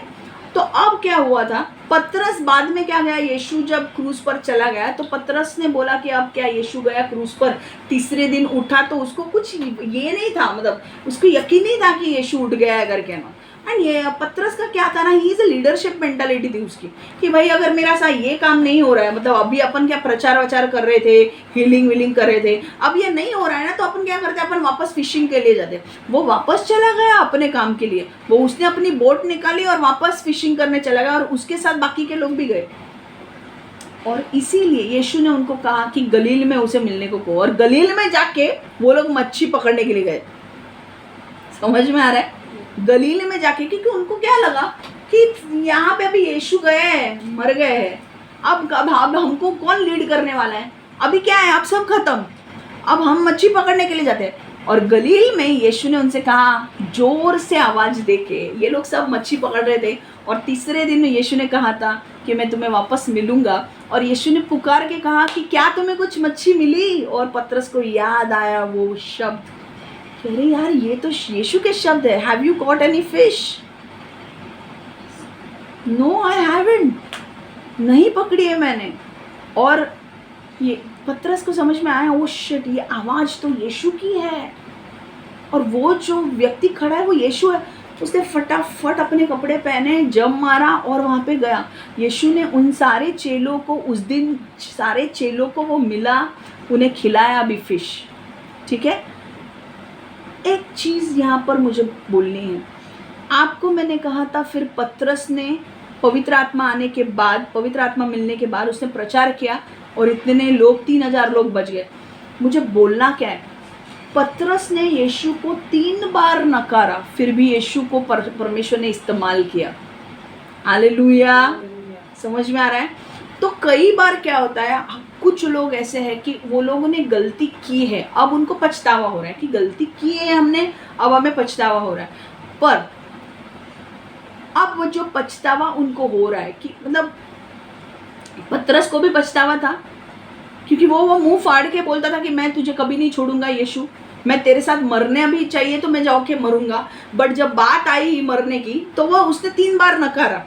तो अब क्या हुआ था, पतरस बाद में क्या गया, यीशु जब क्रूज पर चला गया तो पतरस ने बोला कि अब क्या, यीशु गया क्रूज पर, तीसरे दिन उठा, तो उसको कुछ ये नहीं था, मतलब उसको यकीन नहीं था कि यीशु उठ गया है करके ना। एंड ये पतरस का क्या था ना, he is a leadership mentality थी उसकी कि भाई अगर मेरा सा ये काम नहीं हो रहा है, मतलब अभी अपन क्या प्रचार वचार कर रहे थे, हीलिंग विलिंग कर रहे थे, अब ये नहीं हो रहा है ना, तो अपन क्या करते, अपन वापस फिशिंग के लिए जाते। वो वापस चला गया अपने काम के लिए, वो उसने अपनी बोट निकाली और वापस फिशिंग करने चला गया, और उसके साथ बाकी के लोग भी गए। और इसीलिए यीशु ने उनको कहा कि गलील में उसे मिलने को कहो, और गलील में जाके वो लोग मच्छी पकड़ने के लिए गए। समझ में आ रहा है? गलील में जाके, क्योंकि उनको क्या लगा कि यहाँ पे अभी यीशु गए हैं, मर गए हैं, अब हमको कौन लीड करने वाला है, अभी क्या है, अब सब खत्म, अब हम मच्छी पकड़ने के लिए जाते हैं। और गलील में यीशु ने उनसे कहा, जोर से आवाज़ देके, ये लोग सब मच्छी पकड़ रहे थे, और तीसरे दिन में यीशु ने कहा था कि मैं तुम्हें वापस मिलूंगा, और यीशु ने पुकार के कहा कि क्या तुम्हें कुछ मच्छी मिली? और पतरस को याद आया वो शब्द, अरे यार ये तो यीशु के शब्द है, have you caught any fish? No I haven't, नहीं पकड़ी है मैंने। और ये पतरस को समझ में आया, वो शिट, ये आवाज़ तो यीशु की है, और वो जो व्यक्ति खड़ा है वो यीशु है। उसने फटाफट अपने कपड़े पहने, जम मारा और वहाँ पे गया। यीशु ने उन सारे चेलों को, उस दिन सारे चेलों को वो मिला, उन्हें खिलाया भी फिश। ठीक है, एक चीज़ यहाँ पर मुझे बोलनी है आपको। मैंने कहा था फिर पतरस ने पवित्र आत्मा आने के बाद, पवित्र आत्मा मिलने के बाद उसने प्रचार किया, और इतने लोग, 3000 लोग बच गए। मुझे बोलना क्या है, पतरस ने यीशु को 3 बार नकारा, फिर भी यीशु को परमेश्वर ने इस्तेमाल किया। हालेलुया। समझ में आ रहा है? तो कई बार क्या होता है, कुछ लोग ऐसे हैं कि वो लोगों ने गलती की है, अब उनको पछतावा हो रहा है कि गलती की है हमने, अब हमें पछतावा हो रहा है। पर अब वो जो पछतावा उनको हो रहा है कि मतलब पतरस को भी पछतावा था, क्योंकि वो मुंह फाड़ के बोलता था कि मैं तुझे कभी नहीं छोड़ूंगा यीशु, मैं तेरे साथ मरने भी चाहिए तो मैं जाके मरूंगा। बट जब बात आई मरने की तो वो उसने 3 बार नकारा।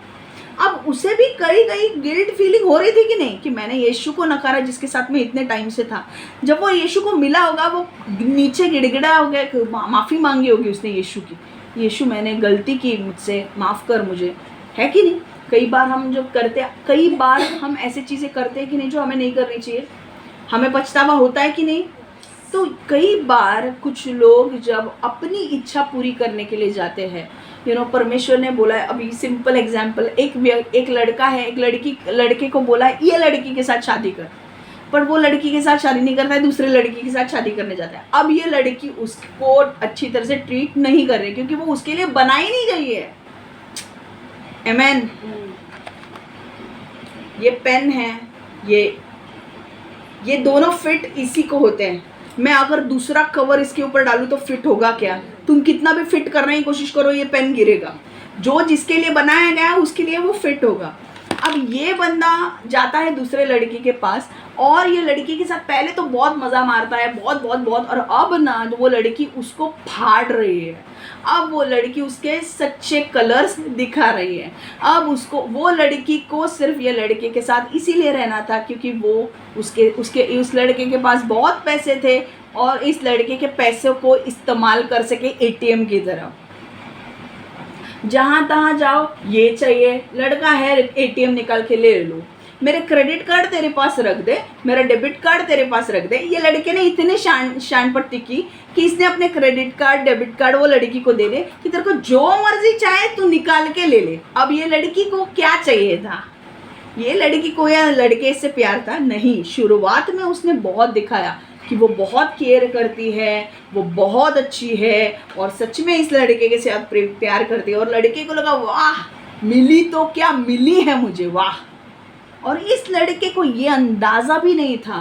अब उसे भी कई गिल्ट फीलिंग हो रही थी कि नहीं, कि मैंने यीशु को नकारा जिसके साथ में इतने टाइम से था। जब वो यीशु को मिला होगा, वो नीचे गिड़गिड़ा हो गया, माफ़ी मांगी होगी उसने यीशु की, यीशु मैंने गलती की, मुझसे माफ़ कर मुझे, है कि नहीं? कई बार हम जो करते हैं, कई बार हम ऐसी चीज़ें करते हैं कि नहीं जो हमें नहीं करनी चाहिए, हमें पछतावा होता है कि नहीं? तो कई बार कुछ लोग जब अपनी इच्छा पूरी करने के लिए जाते हैं, परमेश्वर ने बोला है, अभी सिंपल एग्जांपल, एक लड़का है, एक लड़के को बोला है ये लड़की के साथ शादी कर, पर वो लड़की के साथ शादी नहीं करता है, दूसरे लड़की के साथ शादी करने जाता है। अब ये लड़की उसको अच्छी तरह से ट्रीट नहीं कर रही, क्योंकि वो उसके लिए बनाई नहीं गई है। आमेन। ये पेन है, ये दोनों फिट इसी को होते हैं। मैं अगर दूसरा कवर इसके ऊपर डालूं तो फिट होगा क्या? तुम कितना भी फिट करने की कोशिश करो, ये पेन गिरेगा। जो जिसके लिए बनाया गया है उसके लिए वो फिट होगा। अब ये बंदा जाता है दूसरे लड़की के पास, और ये लड़की के साथ पहले तो बहुत मज़ा मारता है, बहुत बहुत बहुत, और अब ना वो लड़की उसको फाड़ रही है। अब वो लड़की उसके सच्चे कलर्स दिखा रही है। अब वो लड़की को सिर्फ ये लड़के के साथ इसीलिए रहना था क्योंकि वो उस लड़के के पास बहुत पैसे थे, और इस लड़के के पैसों को इस्तेमाल कर सके एटीएम की तरह। जहाँ तहाँ जाओ, ये चाहिए, लड़का है एटीएम निकाल के ले लो, मेरे क्रेडिट कार्ड तेरे पास रख दे, मेरा डेबिट कार्ड तेरे पास रख दे। ये लड़के ने इतने शान पट्टी की कि इसने अपने क्रेडिट कार्ड डेबिट कार्ड वो लड़की को दे दे कि तेरे को जो मर्जी चाहे तू निकाल के ले ले। अब ये लड़की को क्या चाहिए था? ये लड़की को या लड़के से प्यार था? नहीं। शुरुआत में उसने बहुत दिखाया कि वो बहुत केयर करती है, वो बहुत अच्छी है, और सच में इस लड़के के साथ प्यार करती है, और लड़के को लगा वाह मिली तो क्या मिली है मुझे, वाह। और इस लड़के को ये अंदाज़ा भी नहीं था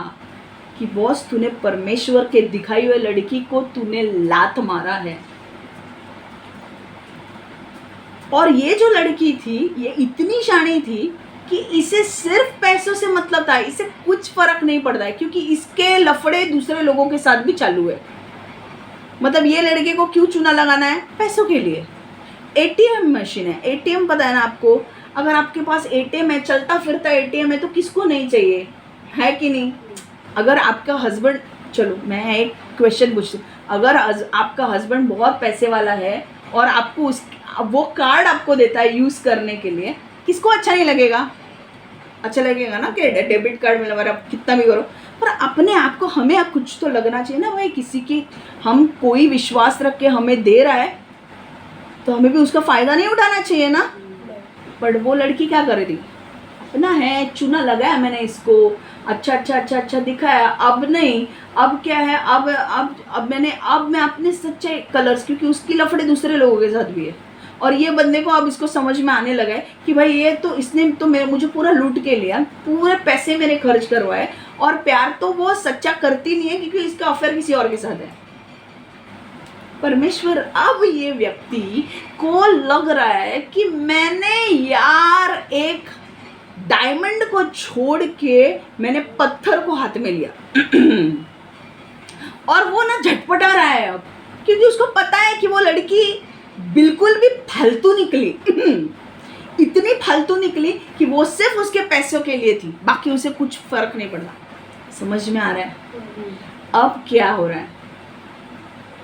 कि बॉस तूने परमेश्वर के दिखाई हुए लड़की को तूने लात मारा है। और ये जो लड़की थी ये इतनी शानी थी कि इसे सिर्फ पैसों से मतलब था, इसे कुछ फर्क नहीं पड़ता है, क्योंकि इसके लफड़े दूसरे लोगों के साथ भी चालू है। मतलब ये लड़के को क्यों चूना लगाना है? पैसों के लिए। एटीएम मशीन है, एटीएम पता है ना आपको, अगर आपके पास एटीएम है, चलता फिरता एटीएम है, तो किसको नहीं चाहिए, है कि नहीं? अगर आपका हस्बैंड, चलो मैं एक क्वेश्चन पूछती हूँ, अगर आपका हस्बैंड बहुत पैसे वाला है और आपको वो कार्ड आपको देता है यूज़ करने के लिए, किसको अच्छा नहीं लगेगा? अच्छा लगेगा ना कि डेबिट कार्ड में लगा, आप कितना भी करो, पर अपने आप को हमें कुछ तो लगना चाहिए ना भाई, किसी की हम कोई विश्वास रख के हमें दे रहा है तो हमें भी उसका फ़ायदा नहीं उठाना चाहिए ना। पर वो लड़की क्या कर रही थी, अपना है चूना लगाया मैंने इसको, अच्छा दिखाया, अब नहीं, अब क्या है, अब मैं अपने सच्चे कलर्स, क्योंकि उसकी लफड़े दूसरे लोगों के साथ भी है, और ये बंदे को अब इसको समझ में आने लगा है कि भाई ये तो इसने तो मुझे पूरा लूट के लिया, पूरे पैसे मेरे खर्च करवाए, और प्यार तो वो सच्चा करती नहीं है क्योंकि इसका अफेयर किसी और के साथ है। परमेश्वर अब ये व्यक्ति को लग रहा है कि मैंने यार एक डायमंड को छोड़ के मैंने पत्थर को हाथ में लिया और वो ना झटपटा रहा है अब, क्योंकि उसको पता है कि वो लड़की बिल्कुल भी फालतू निकली इतनी फालतू निकली कि वो सिर्फ उसके पैसों के लिए थी, बाकी उसे कुछ फर्क नहीं पड़ता। समझ में आ रहा है? अब क्या हो रहा है,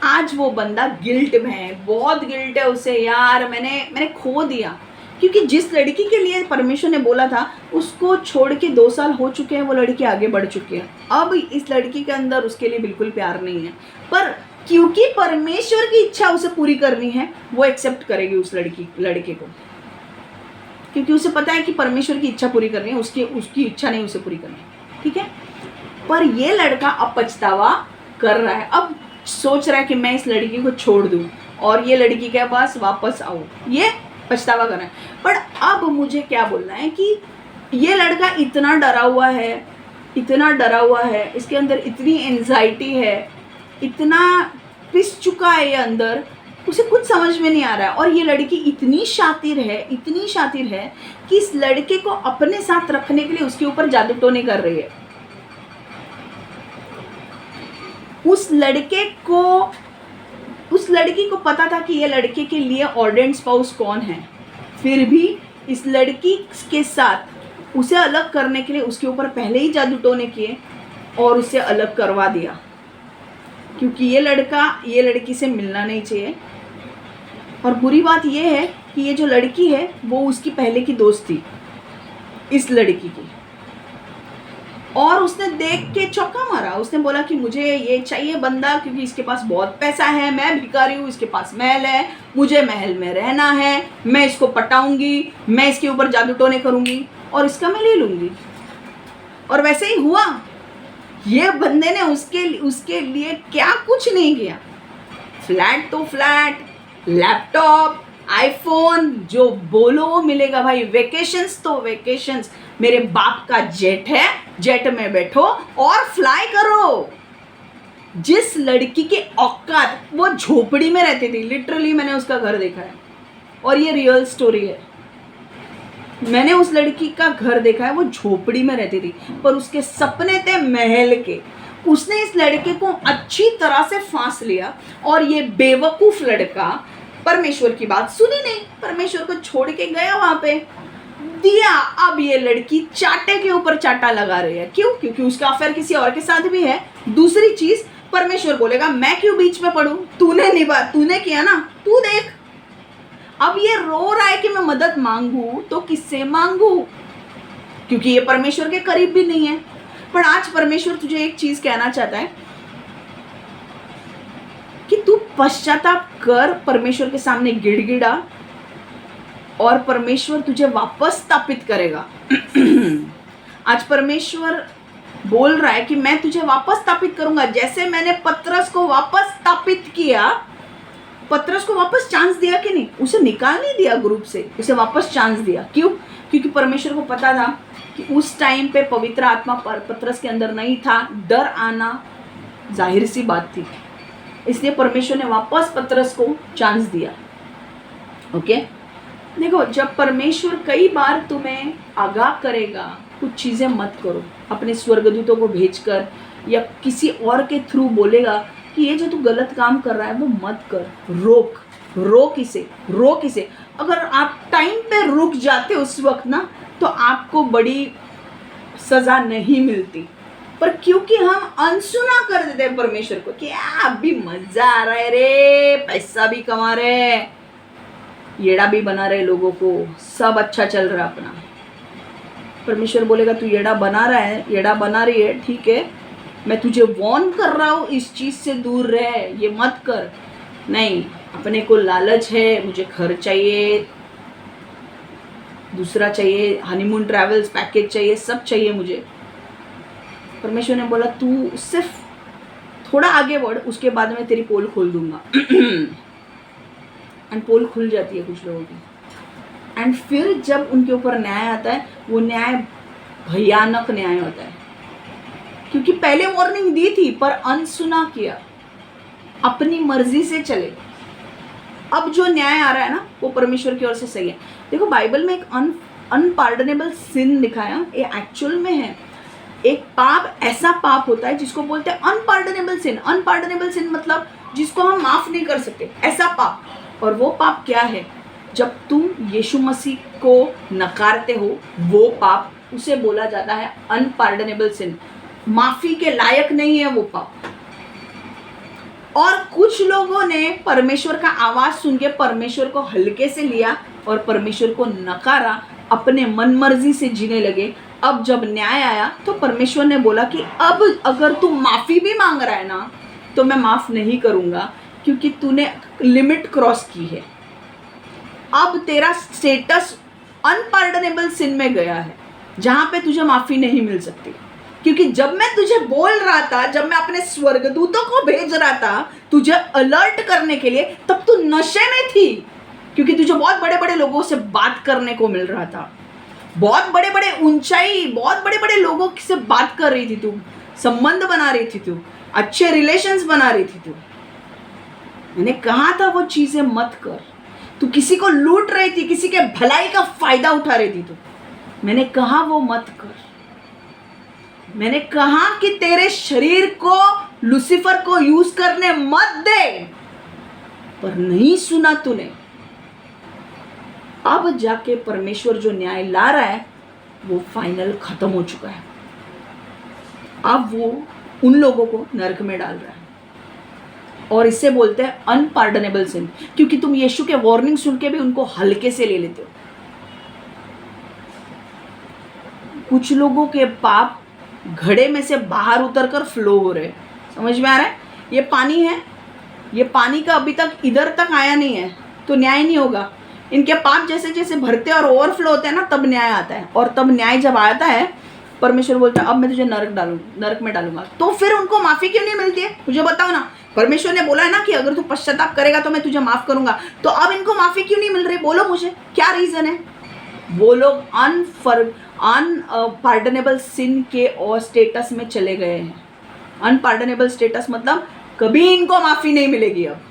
आज वो बंदा गिल्ट में है, बहुत गिल्ट है उसे, यार मैंने खो दिया, क्योंकि जिस लड़की के लिए परमेश्वर ने बोला था उसको छोड़ के 2 साल हो चुके हैं, वो लड़की आगे बढ़ चुकी है। अब इस लड़की के अंदर उसके लिए बिल्कुल प्यार नहीं है, पर क्योंकि परमेश्वर की इच्छा उसे पूरी करनी है, वो एक्सेप्ट करेगी उस लड़के को, क्योंकि उसे पता है कि परमेश्वर की इच्छा पूरी करनी है, उसकी इच्छा नहीं उसे पूरी करनी है। ठीक है, पर ये लड़का अब पछतावा कर रहा है। अब सोच रहा है कि मैं इस लड़की को छोड़ दूँ और ये लड़की के पास वापस आऊँ, ये पछतावा कर रहा है। पर अब मुझे क्या बोलना है कि ये लड़का इतना डरा हुआ है, इतना डरा हुआ है, इसके अंदर इतनी एंजाइटी है, इतना पिस चुका है ये अंदर, उसे कुछ समझ में नहीं आ रहा है। और ये लड़की इतनी शातिर है, इतनी शातिर है कि इस लड़के को अपने साथ रखने के लिए उसके ऊपर जादू टोने कर रही है। उस लड़की को पता था कि ये लड़के के लिए ऑर्डेंड स्पाउस कौन है, फिर भी इस लड़की के साथ उसे अलग करने के लिए उसके ऊपर पहले ही जादू टोने किए और उसे अलग करवा दिया, क्योंकि ये लड़का ये लड़की से मिलना नहीं चाहिए। और बुरी बात ये है कि ये जो लड़की है वो उसकी पहले की दोस्त थी इस लड़की की, और उसने देख के चौंका मारा। उसने बोला कि मुझे ये चाहिए बंदा, क्योंकि इसके पास बहुत पैसा है, मैं भिखारी हूँ, इसके पास महल है, मुझे महल में रहना है, मैं इसको पटाऊंगी, मैं इसके ऊपर जादू टोने करूंगी और इसका मैं ले लूंगी। और वैसे ही हुआ। ये बंदे ने उसके लिए क्या कुछ नहीं किया। फ्लैट तो फ्लैट, लैपटॉप, आईफोन, जो बोलो वो मिलेगा भाई। वेकेशंस तो वेकेशंस, मेरे बाप का जेट है, जेट में बैठो और फ्लाई करो। जिस लड़की की औकात, वो झोपड़ी में रहती थी, लिटरली मैंने उसका घर देखा है और ये रियल स्टोरी है। मैंने उस लड़की का घर देखा है, वो झोपड़ी में रहती थी पर उसके सपने थे महल के। उसने इस लड़के को अच्छी तरह से फांस लिया और ये बेवकूफ लड़का परमेश्वर की बात सुनी नहीं, परमेश्वर को छोड़ के गया वहां पे दिया। अब ये लड़की चाटे के ऊपर चाटा लगा रही है। क्यों? क्योंकि उसका अफेयर किसी और के साथ भी है। दूसरी चीज, परमेश्वर बोलेगा मैं क्यों बीच में पड़ूं, तूने किया ना, तू देख। अब ये रो रहा है कि मैं मदद मांगू तो किससे मांगू, क्योंकि ये परमेश्वर के करीब भी नहीं है। पर आज परमेश्वर तुझे एक चीज कहना चाहता है कि तू पश्चाताप कर, परमेश्वर के सामने गिड़गिड़ा और परमेश्वर तुझे वापस स्थापित करेगा। आज परमेश्वर बोल रहा है कि मैं तुझे वापस स्थापित करूंगा। जैसे मैंने पतरस को वापस स्थापित किया, पतरस को वापस चांस दिया कि नहीं? उसे निकाल नहीं दिया ग्रुप से, उसे वापस चांस दिया। क्यों? क्योंकि परमेश्वर को पता था कि उस टाइम पे पवित्र आत्मा पतरस के अंदर नहीं था, डर आना जाहिर सी बात थी, इसलिए परमेश्वर ने वापस पतरस को चांस दिया। ओके, देखो, जब परमेश्वर कई बार तुम्हें आगाह करेगा कुछ चीज़ें मत करो, अपने स्वर्गदूतों को भेजकर या किसी और के थ्रू बोलेगा कि ये जो तू गलत काम कर रहा है वो मत कर, रोक इसे। अगर आप टाइम पे रुक जाते उस वक्त ना, तो आपको बड़ी सज़ा नहीं मिलती। पर क्योंकि हम अनसुना कर देते हैं परमेश्वर को कि अभी मजा आ रहा है रे, पैसा भी कमा रहे, येड़ा भी बना रहे लोगों को, सब अच्छा चल रहा है अपना। परमेश्वर बोलेगा तू येड़ा बना रही है, ठीक है, मैं तुझे वॉर्न कर रहा हूँ, इस चीज़ से दूर रह, ये मत कर। नहीं, अपने को लालच है, मुझे घर चाहिए, दूसरा चाहिए, हनीमून ट्रैवल्स पैकेज चाहिए, सब चाहिए मुझे। परमेश्वर ने बोला तू सिर्फ थोड़ा आगे बढ़, उसके बाद में तेरी पोल खोल दूंगा। एंड पोल खुल जाती है कुछ लोगों की। एंड फिर जब उनके ऊपर न्याय आता है, वो न्याय भयानक न्याय होता है, क्योंकि पहले वार्निंग दी थी पर अनसुना किया, अपनी मर्जी से चले। अब जो न्याय आ रहा है ना, वो परमेश्वर की ओर से सही है। देखो, बाइबल में एक अनपार्डनेबल सिन दिखाया, ये एक्चुअल में है। एक पाप ऐसा पाप होता है जिसको बोलते हैं अनपार्डनेबल सिन। अनपार्डनेबल सिन मतलब जिसको हम माफ नहीं कर सकते, ऐसा पाप। और वो पाप क्या है? जब तुम यीशु मसीह को नकारते हो, वो पाप, उसे बोला जाता है अनपार्डनेबल सिन। माफी के लायक नहीं है वो पाप। और कुछ लोगों ने परमेश्वर का आवाज सुन के परमेश्वर को हल्के से लिया और परमेश्वर को नकारा, अपने मन मर्जी से जीने लगे। अब जब न्याय आया तो परमेश्वर ने बोला कि अब अगर तू माफी भी मांग रहा है ना, तो मैं माफ नहीं करूंगा, क्योंकि तूने लिमिट क्रॉस की है। अब तेरा स्टेटस अनपार्डनेबल सिन में गया है, जहां पे तुझे माफी नहीं मिल सकती। क्योंकि जब मैं तुझे बोल रहा था, जब मैं अपने स्वर्गदूतों को भेज रहा था तुझे अलर्ट करने के लिए, तब तू नशे में थी, क्योंकि तुझे बहुत बड़े बड़े लोगों से बात करने को मिल रहा था, बहुत बड़े बड़े ऊंचाई, बहुत बड़े बड़े लोगों से बात कर रही थी तू, संबंध बना रही थी तू, अच्छे रिलेशंस बना रही थी तू। मैंने कहा था वो चीजें मत कर। तू किसी को लूट रही थी, किसी के भलाई का फायदा उठा रही थी तू। मैंने कहा वो मत कर। मैंने कहा कि तेरे शरीर को लूसीफर को यूज करने मत दे, पर नहीं सुना तूने। अब जाके परमेश्वर जो न्याय ला रहा है वो फाइनल खत्म हो चुका है। अब वो उन लोगों को नरक में डाल रहा है, और इससे बोलते हैं अनपार्डनेबल सिन, क्योंकि तुम यीशु के वार्निंग सुन के भी उनको हल्के से ले लेते हो। कुछ लोगों के पाप घड़े में से बाहर उतरकर फ्लो हो रहे, समझ में आ रहा है? ये पानी है, ये पानी का अभी तक इधर तक आया नहीं है तो न्याय नहीं होगा। इनके पाप जैसे जैसे भरते और ओवरफ्लो होते हैं ना, तब न्याय आता है। और तब न्याय जब आता है, परमेश्वर बोलता है अब मैं तुझे नरक में डालूंगा। तो फिर उनको माफी क्यों नहीं मिलती है? मुझे बताओ ना। परमेश्वर ने बोला है ना कि अगर तू पश्चाताप करेगा तो मैं तुझे माफ करूंगा, तो अब इनको माफी क्यों नहीं मिल रही? बोलो मुझे, क्या रीजन है? वो लोग अनपार्डनेबल सिन के और स्टेटस में चले गए हैं। अनपार्डनेबल स्टेटस मतलब कभी इनको माफी नहीं मिलेगी अब,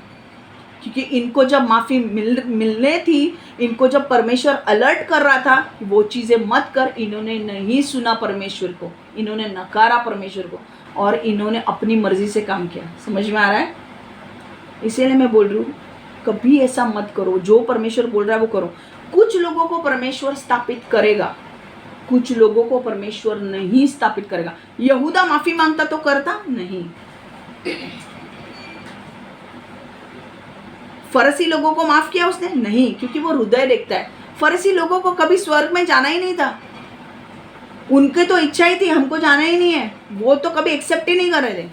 क्योंकि इनको जब माफी मिलने थी, इनको जब परमेश्वर अलर्ट कर रहा था वो चीजें मत कर, इन्होंने नहीं सुना परमेश्वर को, इन्होंने नकारा परमेश्वर को, और इन्होंने अपनी मर्जी से काम किया। समझ में आ रहा है? इसीलिए मैं बोल रही हूँ कभी ऐसा मत करो। जो परमेश्वर बोल रहा है वो करो। कुछ लोगों को परमेश्वर स्थापित करेगा, कुछ लोगों को परमेश्वर नहीं स्थापित करेगा। यहूदा माफी मांगता तो करता नहीं। फरीसी लोगों को माफ किया उसने? नहीं, क्योंकि वो हृदय देखता है। फरीसी लोगों को कभी स्वर्ग में जाना ही नहीं था, उनकी तो इच्छा ही थी हमको जाना ही नहीं है, वो तो कभी एक्सेप्ट ही नहीं कर रहे थे।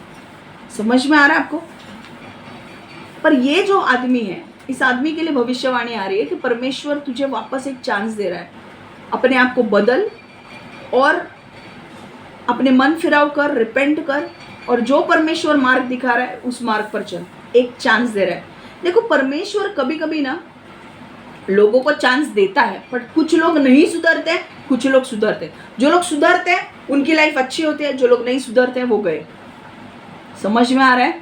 समझ में आ रहा है आपको? पर ये जो आदमी है, इस आदमी के लिए भविष्यवाणी आ रही है कि परमेश्वर तुझे वापस एक चांस दे रहा है। अपने आप को बदल और अपने मन फिराव कर, रिपेंट कर, और जो परमेश्वर मार्ग दिखा रहा है उस मार्ग पर चल। एक चांस दे रहा है। देखो, परमेश्वर कभी कभी ना लोगों को चांस देता है, बट कुछ लोग नहीं सुधरते, कुछ लोग सुधरते। जो लोग सुधरते हैं उनकी लाइफ अच्छी होती है, जो लोग नहीं सुधरते हैं वो गए। समझ में आ रहा है?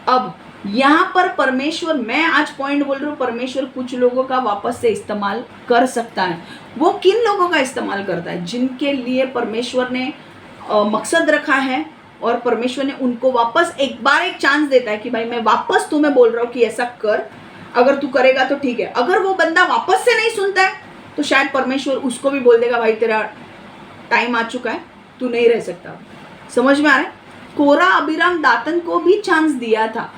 अब यहाँ पर परमेश्वर, मैं आज पॉइंट बोल रही हूँ, परमेश्वर कुछ लोगों का वापस से इस्तेमाल कर सकता है। वो किन लोगों का इस्तेमाल करता है? जिनके लिए परमेश्वर ने मकसद रखा है, और परमेश्वर ने उनको वापस एक बार एक चांस देता है कि भाई मैं वापस तुम्हें बोल रहा हूँ कि ऐसा कर, अगर तू करेगा तो ठीक है। अगर वो बंदा वापस से नहीं सुनता है तो शायद परमेश्वर उसको भी बोल देगा भाई तेरा टाइम आ चुका है, तू नहीं रह सकता। समझ में आ रहा है? कोरा अभिराम दातन को भी चांस दिया था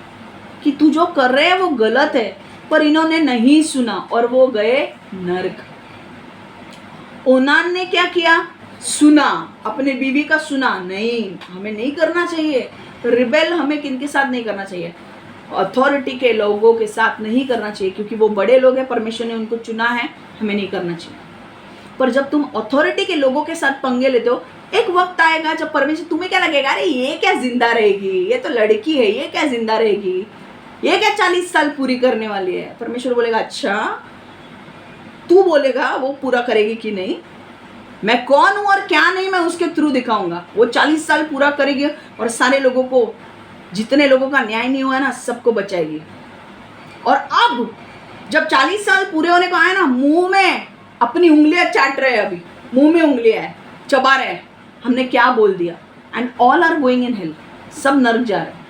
कि तू जो कर रहे है वो गलत है, पर इन्होंने नहीं सुना और वो गए नरक। ओनान ने क्या किया? सुना, अपने बीवी का सुना। नहीं, हमें नहीं करना चाहिए रिबेल। हमें किनके साथ नहीं करना चाहिए? अथॉरिटी के लोगों के साथ नहीं करना चाहिए, क्योंकि वो बड़े लोग हैं, परमेश्वर ने उनको चुना है, हमें नहीं करना चाहिए। पर जब तुम अथॉरिटी के लोगों के साथ पंगे लेते हो, एक वक्त आएगा जब परमेश्वर, तुम्हें क्या लगेगा, अरे ये क्या जिंदा रहेगी, ये तो लड़की है, ये क्या जिंदा रहेगी, ये क्या 40 साल पूरी करने वाली है। परमेश्वर बोलेगा अच्छा, तू बोलेगा वो पूरा करेगी कि नहीं, मैं कौन हूं और क्या नहीं, मैं उसके थ्रू दिखाऊंगा। वो 40 साल पूरा करेगी और सारे लोगों को, जितने लोगों का न्याय नहीं हुआ ना, सबको बचाएगी। और अब जब 40 साल पूरे होने को आए ना, मुंह में अपनी उंगलियां चाट रहे हैं, अभी मुंह में उंगलियां है, चबा रहे हैं, हमने क्या बोल दिया। And all are going in hell, सब नरक जा रहे हैं।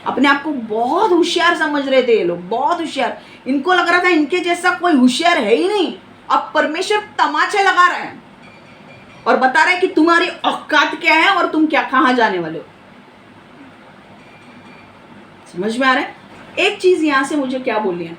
अपने आप को बहुत होशियार समझ रहे थे ये लोग, बहुत होशियार। इनको लग रहा था इनके जैसा कोई होशियार है ही नहीं। अब परमेश्वर तमाचे लगा रहा है और बता रहा है कि तुम्हारी औकात क्या है और तुम क्या कहां जाने वाले हो। समझ में आ रहा है? एक चीज यहां से मुझे क्या बोलनी है,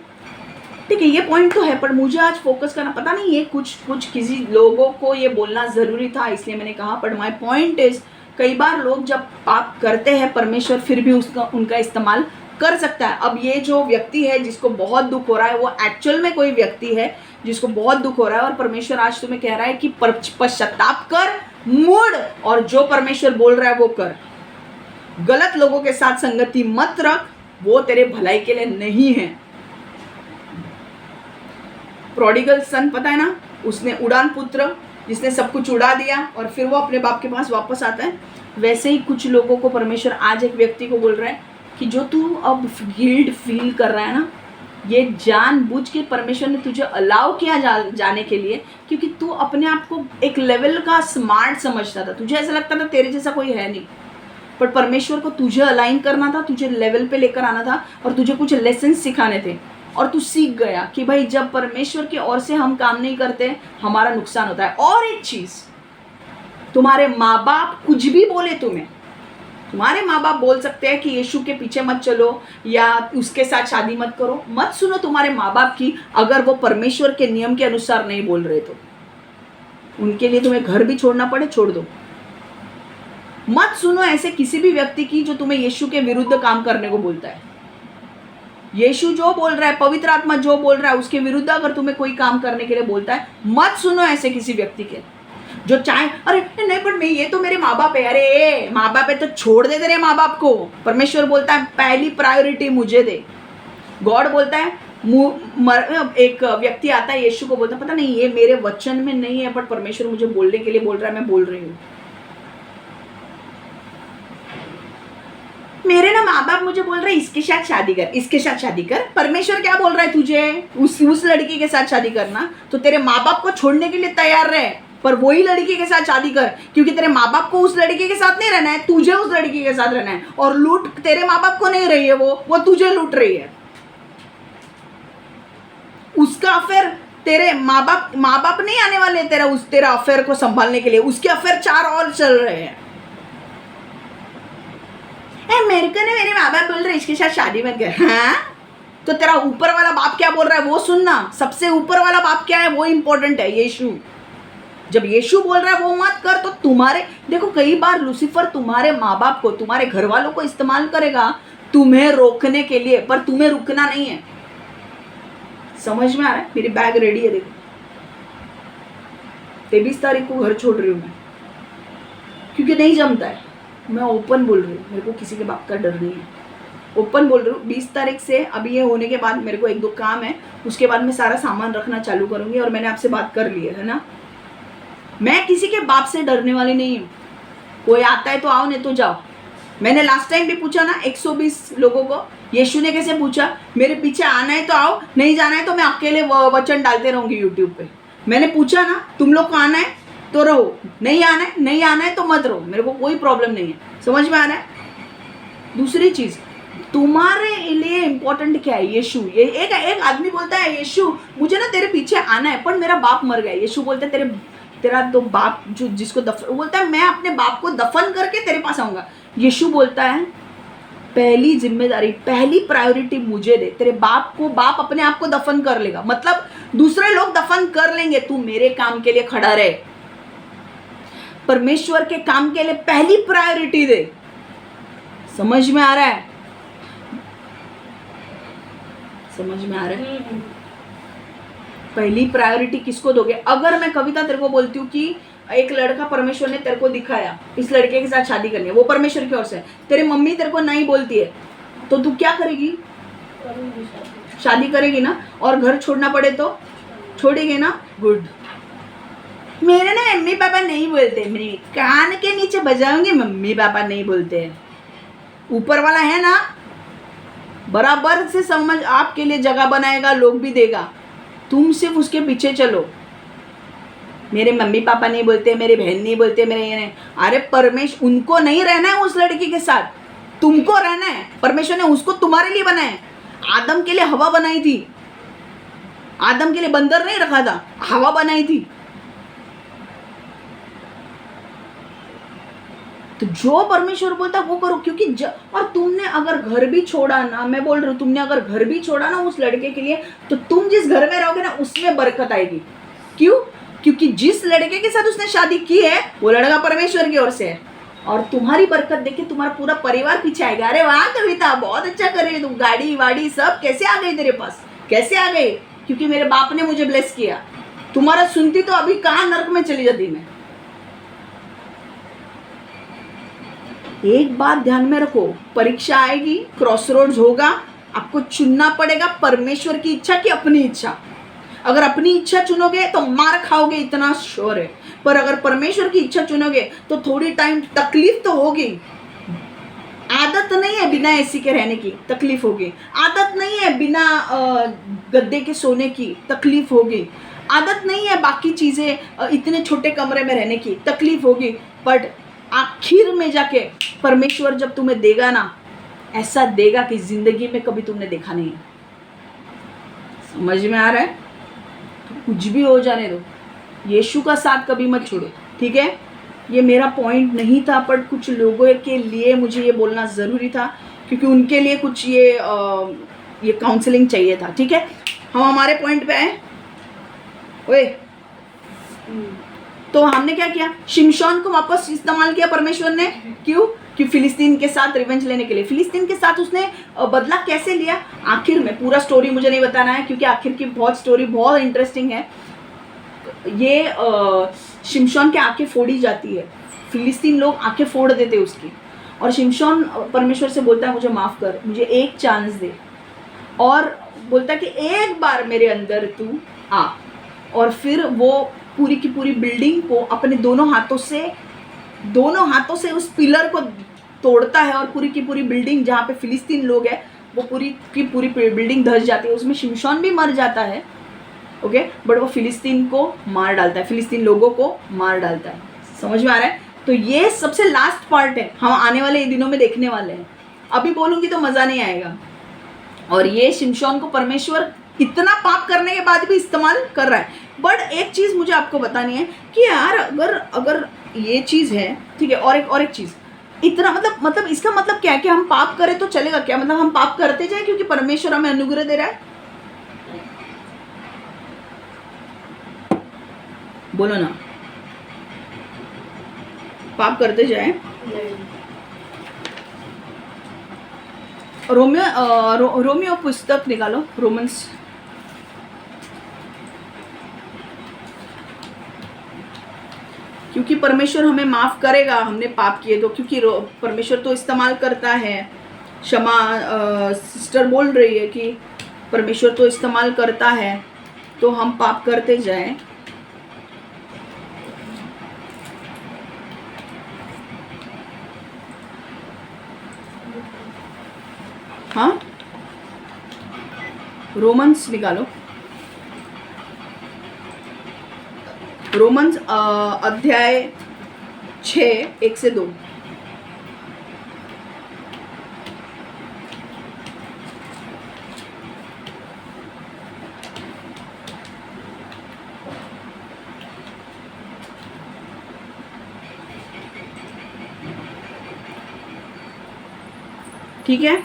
ठीक है ये पॉइंट तो है, पर मुझे आज फोकस करना, पता नहीं ये कुछ किसी लोगों को ये बोलना जरूरी था, इसलिए मैंने कहा। बट माय पॉइंट इज, कई बार लोग जब पाप करते हैं, परमेश्वर फिर भी उनका इस्तेमाल कर सकता है। अब ये जो व्यक्ति है जिसको बहुत दुख हो रहा है, वो एक्चुअल में कोई व्यक्ति है जिसको बहुत दुख हो रहा है, और परमेश्वर आज तुम्हें कह रहा है कि पश्चाताप कर, मुड़ और जो परमेश्वर बोल रहा है वो कर। गलत लोगों के साथ संगति मत रख, वो तेरे भलाई के लिए नहीं है। प्रोडिगल सन पता है ना, उसने उड़ान पुत्र जिसने सब कुछ उड़ा दिया और फिर वो अपने बाप के पास वापस आता है। वैसे ही कुछ लोगों को परमेश्वर आज एक व्यक्ति को बोल रहा है कि जो तू अब गिल्ट फील कर रहा है ना, ये जानबूझ के परमेश्वर ने तुझे अलाउ किया जाने के लिए, क्योंकि तू अपने आप को एक लेवल का स्मार्ट समझता था। तुझे ऐसा लगता था तेरे जैसा कोई है नहीं, पर परमेश्वर को तुझे अलाइन करना था, तुझे लेवल पे लेकर आना था और तुझे कुछ लेसन सिखाने थे। और तू सीख गया कि भाई जब परमेश्वर की ओर से हम काम नहीं करते हमारा नुकसान होता है। और एक चीज़, तुम्हारे माँ बाप कुछ भी बोले तुम्हें, तुम्हारे माँ बाप बोल सकते हैं कि यीशु के पीछे मत चलो या उसके साथ शादी मत करो, मत सुनो तुम्हारे माँ बाप की, अगर वो परमेश्वर के नियम के अनुसार नहीं बोल रहे तो। उनके लिए तुम्हें घर भी छोड़ना पड़े, छोड़ दो। मत सुनो ऐसे किसी भी व्यक्ति की जो तुम्हें यीशु के विरुद्ध काम करने को बोलता है। यीशु जो बोल रहा है, पवित्र आत्मा जो बोल रहा है, उसके विरुद्ध अगर तुम्हें कोई काम करने के लिए बोलता है, मत सुनो ऐसे किसी व्यक्ति के जो चाहे अरे नहीं पर मैं, ये तो मेरे माँ बाप है, अरे माँ बाप है तो छोड़ दे तेरे माँ बाप को। परमेश्वर बोलता है पहली प्रायोरिटी मुझे दे। गॉड बोलता है, एक व्यक्ति आता है यीशु को बोलता है पता नहीं ये मेरे वचन में नहीं है, बट परमेश्वर मुझे बोलने के लिए बोल रहा है, मैं बोल रही हूँ। मेरे ना माँ बाप मुझे बोल रहे हैं इसके साथ शादी कर, इसके साथ शादी कर। परमेश्वर क्या बोल रहा है तुझे? उस लड़की के साथ शादी करना, तो तेरे माँ बाप को छोड़ने के लिए तैयार रहे, पर वही लड़की के साथ शादी कर, क्योंकि तेरे माँ बाप को उस लड़की के साथ नहीं रहना है, तुझे उस लड़की के साथ रहना है। और लूट तेरे माँ बाप को नहीं रही है, वो तुझे लूट रही है। उसका अफेयर तेरे माँ बाप नहीं आने वाले तेरा अफेयर को संभालने के लिए, उसके अफेयर 4 और चल रहे हैं। मेरे को ना मेरे माँ बाप बोल रहे इसके साथ शादी मत कर। हाँ, तो तेरा ऊपर वाला बाप क्या बोल रहा है वो सुनना। सबसे ऊपर वाला बाप क्या है वो इंपॉर्टेंट है, यीशु। जब यीशु बोल रहा है वो मत कर, तो तुम्हारे देखो कई बार लूसीफर तुम्हारे माँ बाप को, तुम्हारे घर वालों को इस्तेमाल करेगा तुम्हें रोकने के लिए, पर तुम्हें रुकना नहीं है। समझ में आ रहा है? मेरी बैग रेडी है, देखो 23 तारीख को घर छोड़ रही हूँ मैं, क्योंकि नहीं जमता है। मैं ओपन बोल रही हूँ, मेरे को किसी के बाप का डर नहीं है, ओपन बोल रही हूँ। 20 तारीख से अभी ये होने के बाद मेरे को 1-2 काम है, उसके बाद मैं सारा सामान रखना चालू करूँगी। और मैंने आपसे बात कर ली है ना, मैं किसी के बाप से डरने वाली नहीं हूँ। कोई आता है तो आओ, नहीं तो जाओ। मैंने लास्ट टाइम भी पूछा ना 120 लोगों को, यीशु ने कैसे पूछा, मेरे पीछे आना है तो आओ, नहीं जाना है तो मैं अकेले वचन डालते रहूँगी यूट्यूब पे। मैंने पूछा ना तुम लोग को आना है तो रहो, नहीं आना है तो मत रहो, मेरे को कोई प्रॉब्लम नहीं है। समझ में आ रहा है? दूसरी चीज़, तुम्हारे लिए इम्पोर्टेंट क्या है? यीशु। ये एक आदमी बोलता है यीशु मुझे ना तेरे पीछे आना है, पर मेरा बाप मर गया। यीशु बोलता है तेरा तो बाप जो जिसको दफन, बोलता है मैं अपने बाप को दफन करके तेरे पास आऊँगा। यीशु बोलता है पहली जिम्मेदारी, पहली प्रायोरिटी मुझे दे। तेरे बाप अपने आप को दफन कर लेगा, मतलब दूसरे लोग दफन कर लेंगे, तू मेरे काम के लिए खड़ा रहे। परमेश्वर के काम के लिए पहली प्रायोरिटी दे। समझ में आ रहा है? समझ में आ रहा है? पहली प्रायोरिटी किसको दोगे? अगर मैं कविता तेरे को बोलती हूँ कि एक लड़का परमेश्वर ने तेरे को दिखाया, इस लड़के के साथ शादी करनी है, वो परमेश्वर की ओर से, तेरी मम्मी तेरे को नहीं बोलती है, तो तू क्या करेगी? शादी करेगी ना। और घर छोड़ना पड़े तो छोड़ेगी ना? गुड। मेरे ना मम्मी पापा नहीं बोलते, मेरे कान के नीचे बजाऊंगी, मम्मी पापा नहीं बोलते हैं। ऊपर वाला है ना, बराबर से समझ, आपके लिए जगह बनाएगा, लोग भी देगा। तुम सिर्फ उसके पीछे चलो। मेरे मम्मी पापा नहीं बोलते, मेरे बहन नहीं बोलते, मेरे ये नहीं। अरे परमेश्वर, उनको नहीं रहना है उस लड़की के साथ, तुमको रहना है। परमेश्वर ने उसको तुम्हारे लिए बनाया। आदम के लिए हवा बनाई थी, आदम के लिए बंदर नहीं रखा था, हवा बनाई थी। तो जो परमेश्वर बोलता है वो करो, क्योंकि और तुमने अगर घर भी छोड़ा ना, मैं बोल रही हूँ, तुमने अगर घर भी छोड़ा ना उस लड़के के लिए, तो तुम जिस घर में रहोगे ना उसमें बरकत आएगी। क्यों? क्योंकि जिस लड़के के साथ उसने शादी की है वो लड़का परमेश्वर की ओर से है, और तुम्हारी बरकत देख के तुम्हारा पूरा परिवार पीछे आएगा। अरे वाह कविता, बहुत अच्छा कर रही है तुम, गाड़ी वाड़ी सब कैसे आ गई तेरे पास? कैसे आ गई? क्योंकि मेरे बाप ने मुझे ब्लेस किया। तुम्हारा सुनती तो अभी कहाँ नर्क में चली जाती मैं। एक बात ध्यान में रखो, परीक्षा आएगी, क्रॉसरोड्स होगा, आपको चुनना पड़ेगा परमेश्वर की इच्छा की अपनी इच्छा। अगर अपनी इच्छा चुनोगे तो मार खाओगे, इतना श्योर है। पर अगर परमेश्वर की इच्छा चुनोगे तो थोड़ी टाइम तकलीफ तो होगी। आदत नहीं है बिना एसी के रहने की, तकलीफ होगी। आदत नहीं है बिना गद्दे के सोने की, तकलीफ होगी। आदत नहीं है बाकी चीज़ें इतने छोटे कमरे में रहने की, तकलीफ होगी। बट आखिर में जाके परमेश्वर जब तुम्हें देगा ना, ऐसा देगा कि जिंदगी में कभी तुमने देखा नहीं। समझ में आ रहा है? तो कुछ भी हो जाने दो, यीशु का साथ कभी मत छोड़ो, ठीक है? ये मेरा पॉइंट नहीं था, पर कुछ लोगों के लिए मुझे ये बोलना ज़रूरी था, क्योंकि उनके लिए कुछ ये काउंसलिंग चाहिए था, ठीक है? हम हमारे पॉइंट पे आए। ओए, तो हमने क्या किया? शिमशोन को वापस इस्तेमाल किया परमेश्वर ने। क्यों? कि फिलिस्तीन के साथ रिवेंज लेने के लिए। फिलिस्तीन के साथ उसने बदला कैसे लिया? आखिर में पूरा स्टोरी मुझे नहीं बताना है, क्योंकि आखिर की स्टोरी बहुत इंटरेस्टिंग है। ये शिमशोन की आंखें फोड़ी जाती है, फिलिस्तीन लोग आंखें फोड़ देते उसकी, और शिमशोन परमेश्वर से बोलता है मुझे माफ़ कर, मुझे एक चांस दे, और बोलता है कि एक बार मेरे अंदर तू आ। और फिर वो पूरी की पूरी बिल्डिंग को अपने दोनों हाथों से उस पिलर को तोड़ता है, और पूरी की पूरी बिल्डिंग जहाँ पे फिलिस्तीन लोग हैं वो पूरी की पूरी बिल्डिंग धस जाती है। उसमें शिमशोन भी मर जाता है, ओके, बट वो फिलिस्तीन को मार डालता है, फिलिस्तीन लोगों को मार डालता है। समझ में आ रहा है? तो ये सबसे लास्ट पार्ट है, हम आने वाले दिनों में देखने वाले हैं। अभी बोलूँगी तो मज़ा नहीं आएगा। और ये शिमशोन को परमेश्वर इतना पाप करने के बाद भी इस्तेमाल कर रहा है। बट एक चीज़ मुझे आपको बतानी है कि यार अगर ये चीज़ है, ठीक है, और एक चीज़, इतना मतलब इसका मतलब क्या है कि हम पाप करें तो चलेगा क्या? मतलब हम पाप करते जाए क्योंकि परमेश्वर हमें अनुग्रह दे रहा है? बोलो ना, पाप करते जाए। रोमियो पुस्तक निकालो, रोमन्स। क्योंकि परमेश्वर हमें माफ़ करेगा हमने पाप किए तो, क्योंकि परमेश्वर तो इस्तेमाल करता है। क्षमा सिस्टर बोल रही है कि परमेश्वर तो इस्तेमाल करता है, तो हम पाप करते जाएं। हाँ, रोमन्स निकालो, रोमन्स अध्याय 6 1 से 2। ठीक है,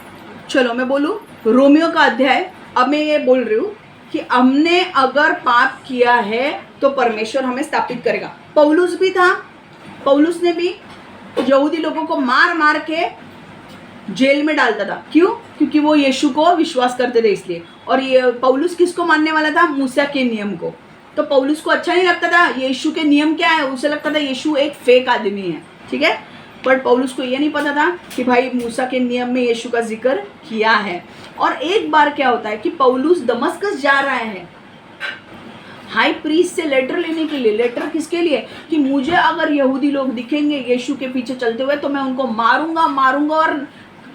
चलो मैं बोलूँ रोमियो का अध्याय। अब मैं ये बोल रही हूँ कि हमने अगर पाप किया है तो परमेश्वर हमें स्थापित करेगा। पौलुस भी था, पौलुस ने भी यहूदी लोगों को मार मार के जेल में डालता था। क्यों? क्योंकि वो यीशु को विश्वास करते थे इसलिए। और ये पौलुस किसको मानने वाला था? मूसा के नियम को। तो पौलुस को अच्छा नहीं लगता था यीशु के नियम क्या है, उसे लगता था यीशु एक फेक आदमी है, ठीक है। बट पौलुस को ये नहीं पता था कि भाई मूसा के नियम में यीशु का जिक्र किया है। और एक बार क्या होता है कि पौलुस दमस्कस जा रहा है हाई प्रीस्ट से लेटर लेने के लिए। लेटर किसके लिए? कि मुझे अगर यहूदी लोग दिखेंगे यीशु के पीछे चलते हुए तो मैं उनको मारूंगा और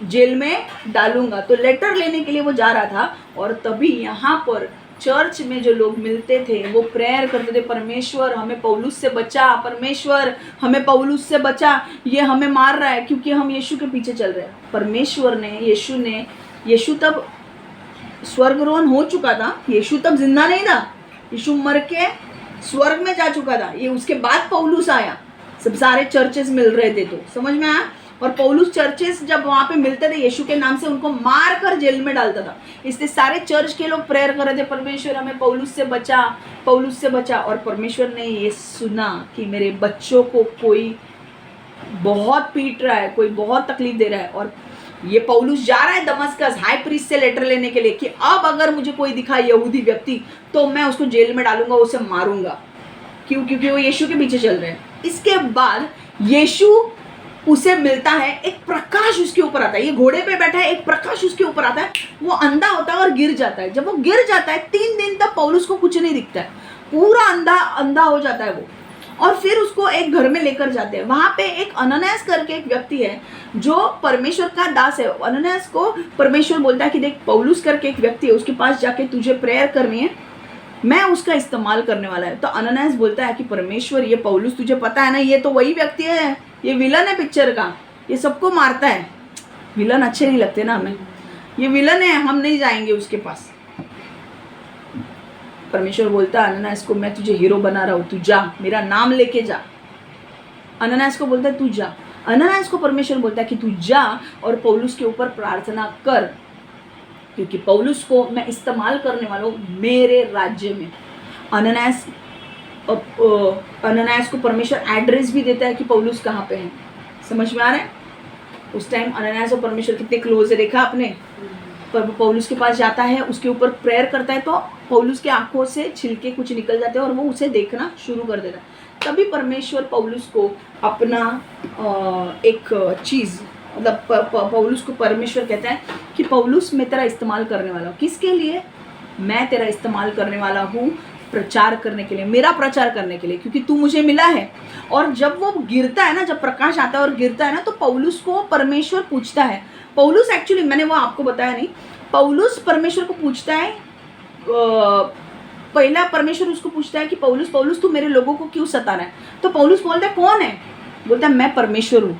जेल में डालूंगा। तो लेटर लेने के लिए वो जा रहा था। और तभी यहाँ पर चर्च में जो लोग मिलते थे वो प्रेयर करते थे, परमेश्वर हमें पौलुस से बचा, परमेश्वर हमें पौलुस से बचा, ये हमें मार रहा है क्योंकि हम यीशु के पीछे चल रहे हैं। परमेश्वर ने यीशु तब स्वर्गरोहण हो चुका था, यीशु तब जिंदा नहीं था, यीशु मर के स्वर्ग में जा चुका था। ये उसके बाद पौलुस आया, सब सारे चर्चेस मिल रहे थे, तो समझ में आया। और पौलुस चर्चेस जब वहाँ पे मिलते थे यीशु के नाम से उनको मार कर जेल में डालता था। इसलिए सारे चर्च के लोग प्रेयर कर रहे थे, परमेश्वर हमें पौलुस से बचा, पौलुस से बचा। और परमेश्वर ने ये सुना कि मेरे बच्चों को कोई बहुत पीट रहा है, कोई बहुत तकलीफ दे रहा है। और ये पौलुस जा रहा है दमस्कस हाई प्रीस्ट से लेटर लेने के लिए कि अब अगर मुझे कोई दिखा यहूदी व्यक्ति तो मैं उसको जेल में डालूंगा, उसे मारूंगा। क्यों? क्योंकि वो यीशु के पीछे चल रहे हैं। इसके बाद यीशु उसे मिलता है, एक प्रकाश उसके ऊपर आता है, ये घोड़े पे बैठा है, एक प्रकाश उसके ऊपर आता है, वो अंधा होता है और गिर जाता है। जब वो गिर जाता है 3 दिन तक पौलुस को कुछ नहीं दिखता है, पूरा अंधा अंधा हो जाता है वो। और फिर उसको एक घर में लेकर जाते हैं। वहां पे एक अननियास करके एक व्यक्ति है जो परमेश्वर का दास है। अननियास को परमेश्वर बोलता है कि देख, पौलुस करके एक व्यक्ति है, उसके पास जाके तुझे प्रेयर करनी है, मैं उसका इस्तेमाल करने वाला है। तो अननियास बोलता है कि परमेश्वर, ये पौलुस तुझे पता है ना, ये तो वही व्यक्ति है, ये विलन है पिक्चर का, ये सबको मारता है। विलन अच्छे नहीं लगते ना हमें, ये विलन है, हम नहीं जाएंगे उसके पास। परमेश्वर बोलता है अननियास को, मैं तुझे हीरो बना रहा हूँ, तू जा, मेरा नाम लेके जा। अननियास को बोलता है तू जा। अननियास को परमेश्वर बोलता है कि तू जा और पौलुस के ऊपर प्रार्थना कर, क्योंकि पौलुस को मैं इस्तेमाल करने वाला हूँ मेरे राज्य में। अननियास को परमेश्वर एड्रेस भी देता है कि पौलुस कहाँ पे है। समझ में आ रहा है? उस टाइम अननियास और परमेश्वर कितने क्लोज है, देखा आपने? पर पौलुस के पास जाता है, उसके ऊपर प्रेयर करता है, तो पौलुस के आंखों से छिलके कुछ निकल जाते हैं और वो उसे देखना शुरू कर देता है। तभी परमेश्वर पौलुस को अपना एक चीज़, मतलब पौलुस को परमेश्वर कहता है कि पौलुस, मैं तेरा इस्तेमाल करने वाला हूँ। किसके लिए? मैं तेरा इस्तेमाल करने वाला हूँ प्रचार करने के लिए, मेरा प्रचार करने के लिए, क्योंकि तू मुझे मिला है। और जब वो गिरता है ना, जब प्रकाश आता है और गिरता है ना, तो पौलुस को परमेश्वर पूछता है। पौलुस एक्चुअली, मैंने वो आपको बताया नहीं, पौलुस परमेश्वर को पूछता है, पहला परमेश्वर उसको पूछता है कि पौलुस, पौलुस तू मेरे लोगों को क्यों सता रहा है? तो पौलुस बोलता है कौन है? बोलता है मैं परमेश्वर हूँ।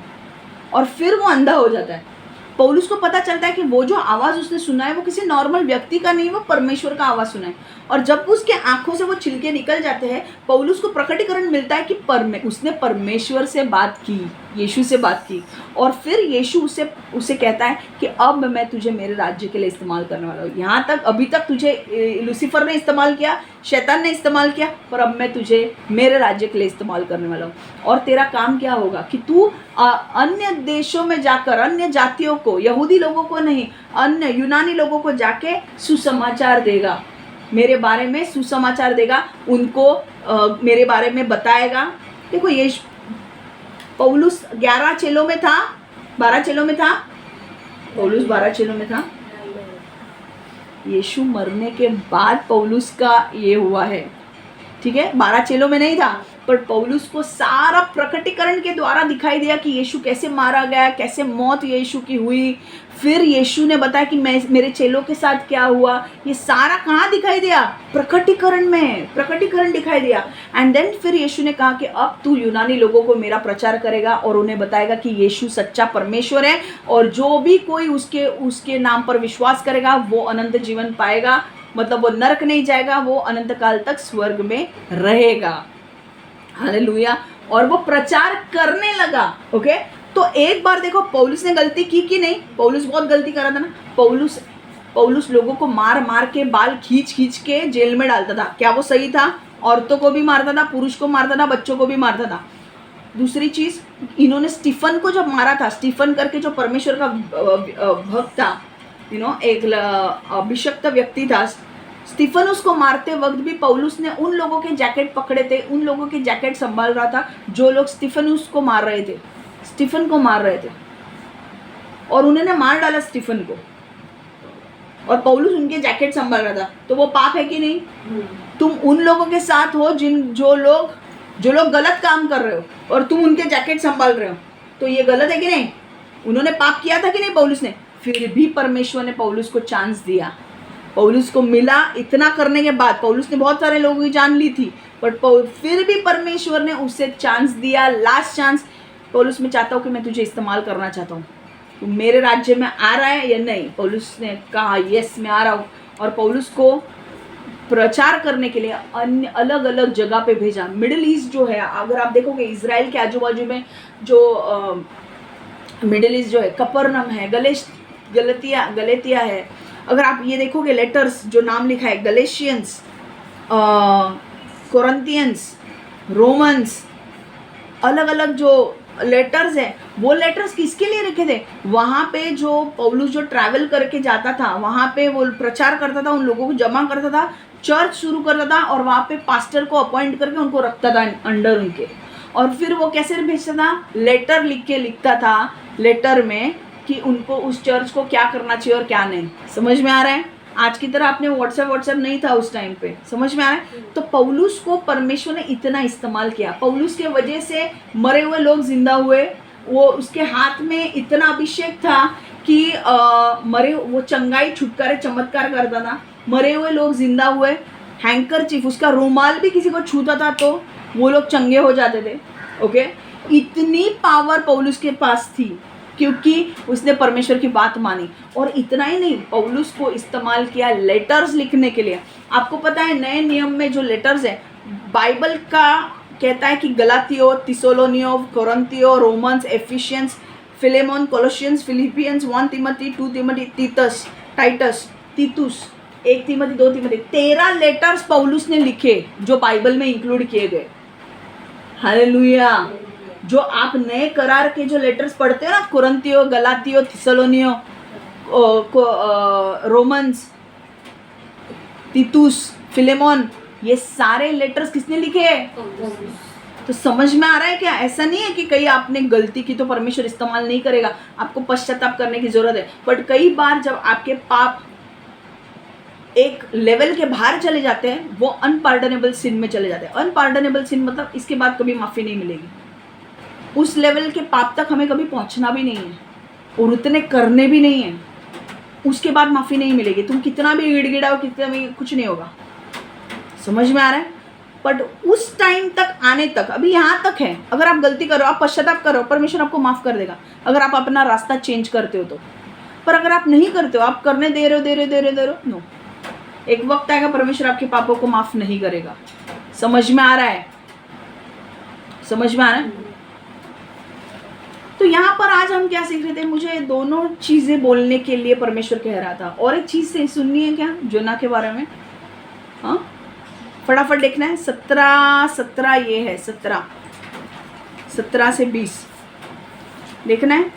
और फिर वो अंधा हो जाता है। पौलुस को पता चलता है कि वो जो आवाज़ उसने सुना है वो किसी नॉर्मल व्यक्ति का नहीं, वो परमेश्वर का आवाज़ सुना है। और जब उसके आंखों से वो छिलके निकल जाते हैं, पौलुस को प्रकटीकरण मिलता है कि उसने परमेश्वर से बात की, यीशु से बात की। और फिर यीशु उसे कहता है कि अब मैं तुझे मेरे राज्य के लिए इस्तेमाल करने वाला हूँ। यहाँ तक, अभी तक तुझे लूसीफर ने इस्तेमाल किया, शैतान ने इस्तेमाल किया, पर अब मैं तुझे मेरे राज्य के लिए इस्तेमाल करने वाला हूँ। और तेरा काम क्या होगा कि तू अन्य देशों में जाकर, अन्य जातियों को, यहूदी लोगों को नहीं, अन्य यूनानी लोगों को जाके सुसमाचार देगा, मेरे बारे में सुसमाचार देगा, उनको मेरे बारे में बताएगा। देखो, ये पौलुस 11 चेलों में था, 12 चेलों में था, पौलुस 12 चेलों में था। यीशु मरने के बाद पौलुस का ये हुआ है, ठीक है? 12 चेलों में नहीं था, पर पौलुस को सारा प्रकटीकरण के द्वारा दिखाई दिया कि यीशु कैसे मारा गया, कैसे मौत यीशु की हुई। फिर यीशु ने बताया कि मेरे चेलों के साथ क्या हुआ। ये सारा कहाँ दिखाई दिया? प्रकटीकरण में, प्रकटीकरण दिखाई दिया। एंड देन फिर यीशु ने कहा कि अब तू यूनानी लोगों को मेरा प्रचार करेगा और उन्हें बताएगा कि यीशु सच्चा परमेश्वर है, और जो भी कोई उसके नाम पर विश्वास करेगा वो अनंत जीवन पाएगा, मतलब वो नरक नहीं जाएगा, वो अनंत काल तक स्वर्ग में रहेगा। हालेलुया। और वो प्रचार करने लगा। ओके, तो एक बार देखो, पौलुस ने गलती की कि नहीं? पौलुस बहुत गलती कर रहा था ना। पौलुस लोगों को मार मार के, बाल खींच खींच के जेल में डालता था। क्या वो सही था? औरतों को भी मारता था, पुरुष को मारता था, बच्चों को भी मारता था। दूसरी चीज, इन्होंने स्टीफन को जब मारा था, स्टीफन करके जो परमेश्वर का भक्त था, एक अभिषक्त व्यक्ति था, स्टीफन उसको मारते वक्त भी पौलुस ने उन लोगों के जैकेट पकड़े थे, उन लोगों के जैकेट संभाल रहा था जो लोग स्टीफन को मार रहे थे, और उन्होंने मार डाला स्टीफन को, और पौलुस उनके जैकेट संभाल रहा था। तो वो पाप है कि नहीं? तुम उन लोगों के साथ हो जो लोग गलत काम कर रहे हो, और तुम उनके जैकेट संभाल रहे हो, तो ये गलत है कि नहीं? उन्होंने पाप किया था कि नहीं पौलुस ने? फिर भी परमेश्वर ने पौलुस को चांस दिया। पौलुस को मिला, इतना करने के बाद पौलुस ने बहुत सारे लोगों की जान ली थी, बट फिर भी परमेश्वर ने उसे चांस दिया, लास्ट चांस। पौलुस, मैं चाहता हूँ कि मैं तुझे इस्तेमाल करना चाहता हूँ, तू मेरे राज्य में आ रहा है या नहीं? पौलुस ने कहा यस, मैं आ रहा हूँ। और पौलुस को प्रचार करने के लिए अन्य अलग अलग जगह पे भेजा। मिडिल ईस्ट जो है, अगर आप देखोगे इजराइल के आजू बाजू में जो मिडिल ईस्ट जो है, कपरनम है, गलेतिया है। अगर आप ये देखोगे लेटर्स जो नाम लिखा है, गलेशियंस, कोरिंथियंस, रोमन्स, अलग अलग जो लेटर्स हैं, वो लेटर्स किसके लिए लिखे थे? वहाँ पे जो पौलुस जो ट्रैवल करके जाता था, वहाँ पे वो प्रचार करता था, उन लोगों को जमा करता था, चर्च शुरू करता था, और वहाँ पे पास्टर को अपॉइंट करके उनको रखता था अंडर उनके। और फिर वो कैसे भेजता था, लेटर लिख के लिखता था लेटर में कि उनको उस चर्च को क्या करना चाहिए और क्या नहीं। समझ में आ रहा है? आज की तरह आपने व्हाट्सएप नहीं था उस टाइम पे। समझ में आ रहा है? तो पौलुस को परमेश्वर ने इतना इस्तेमाल किया, पौलुस के वजह से मरे हुए लोग जिंदा हुए। वो उसके हाथ में इतना अभिषेक था कि मरे वो चंगाई छुटकारे चमत्कार करता था, मरे हुए लोग जिंदा हुए। हैंकरचीफ, उसका रुमाल भी किसी को छूता था तो वो लोग चंगे हो जाते थे। ओके, इतनी पावर पौलुस के पास थी क्योंकि उसने परमेश्वर की बात मानी। और इतना ही नहीं, पौलुस को इस्तेमाल किया लेटर्स लिखने के लिए। आपको पता है नए नियम में जो लेटर्स है, बाइबल का कहता है कि गलातियो, थिस्सलुनीयो, कोरिन्थियो, Romans, Ephesians, Philemon, Colossians, Philippians, 1 Timothy, 2 Timothy, Titus, तीतुस, 1 तिमोथी, 2 तिमोथी, 13 लेटर्स पौलुस ने लिखे जो बाइबल में इंक्लूड किए गए। हालेलुया। जो आप नए करार के जो लेटर्स पढ़ते हो ना, कोरिन्थियो, गलातियो, थिस्सलुनीयो, रोमन्स, तीतुस, फिलेमोन, ये सारे लेटर्स किसने लिखे? तो समझ में आ रहा है क्या? ऐसा नहीं है कि कहीं आपने गलती की तो परमेश्वर इस्तेमाल नहीं करेगा, आपको पश्चाताप करने की जरूरत है। बट कई बार जब आपके पाप एक लेवल के बाहर चले जाते हैं, वो अनपार्डनेबल सिन में चले जाते हैं। अनपार्डनेबल सिन मतलब इसके बाद कभी माफ़ी नहीं मिलेगी। उस लेवल के पाप तक हमें कभी पहुंचना भी नहीं है और उतने करने भी नहीं है, उसके बाद माफ़ी नहीं मिलेगी। तुम कितना भी गिड़गिड़ाओ, कितना भी, कुछ नहीं होगा। समझ में आ रहा है? बट उस टाइम तक आने तक, अभी यहाँ तक है, अगर आप गलती करो, आप पश्चाताप करो, परमेश्वर आपको माफ़ कर देगा अगर आप अपना रास्ता चेंज करते हो तो। पर अगर आप नहीं करते हो, आप करने दे रहे हो, नो, एक वक्त आएगा परमेश्वर आपके पापों को माफ़ नहीं करेगा। समझ में आ रहा है? समझ में आ रहा है? तो यहाँ पर आज हम क्या सीख रहे थे? मुझे दोनों चीज़ें बोलने के लिए परमेश्वर कह रहा था। और एक चीज़ से सुननी है क्या जोना के बारे में? हाँ, फटाफट देखना है। 17 ये है, 17 से 20 देखना है।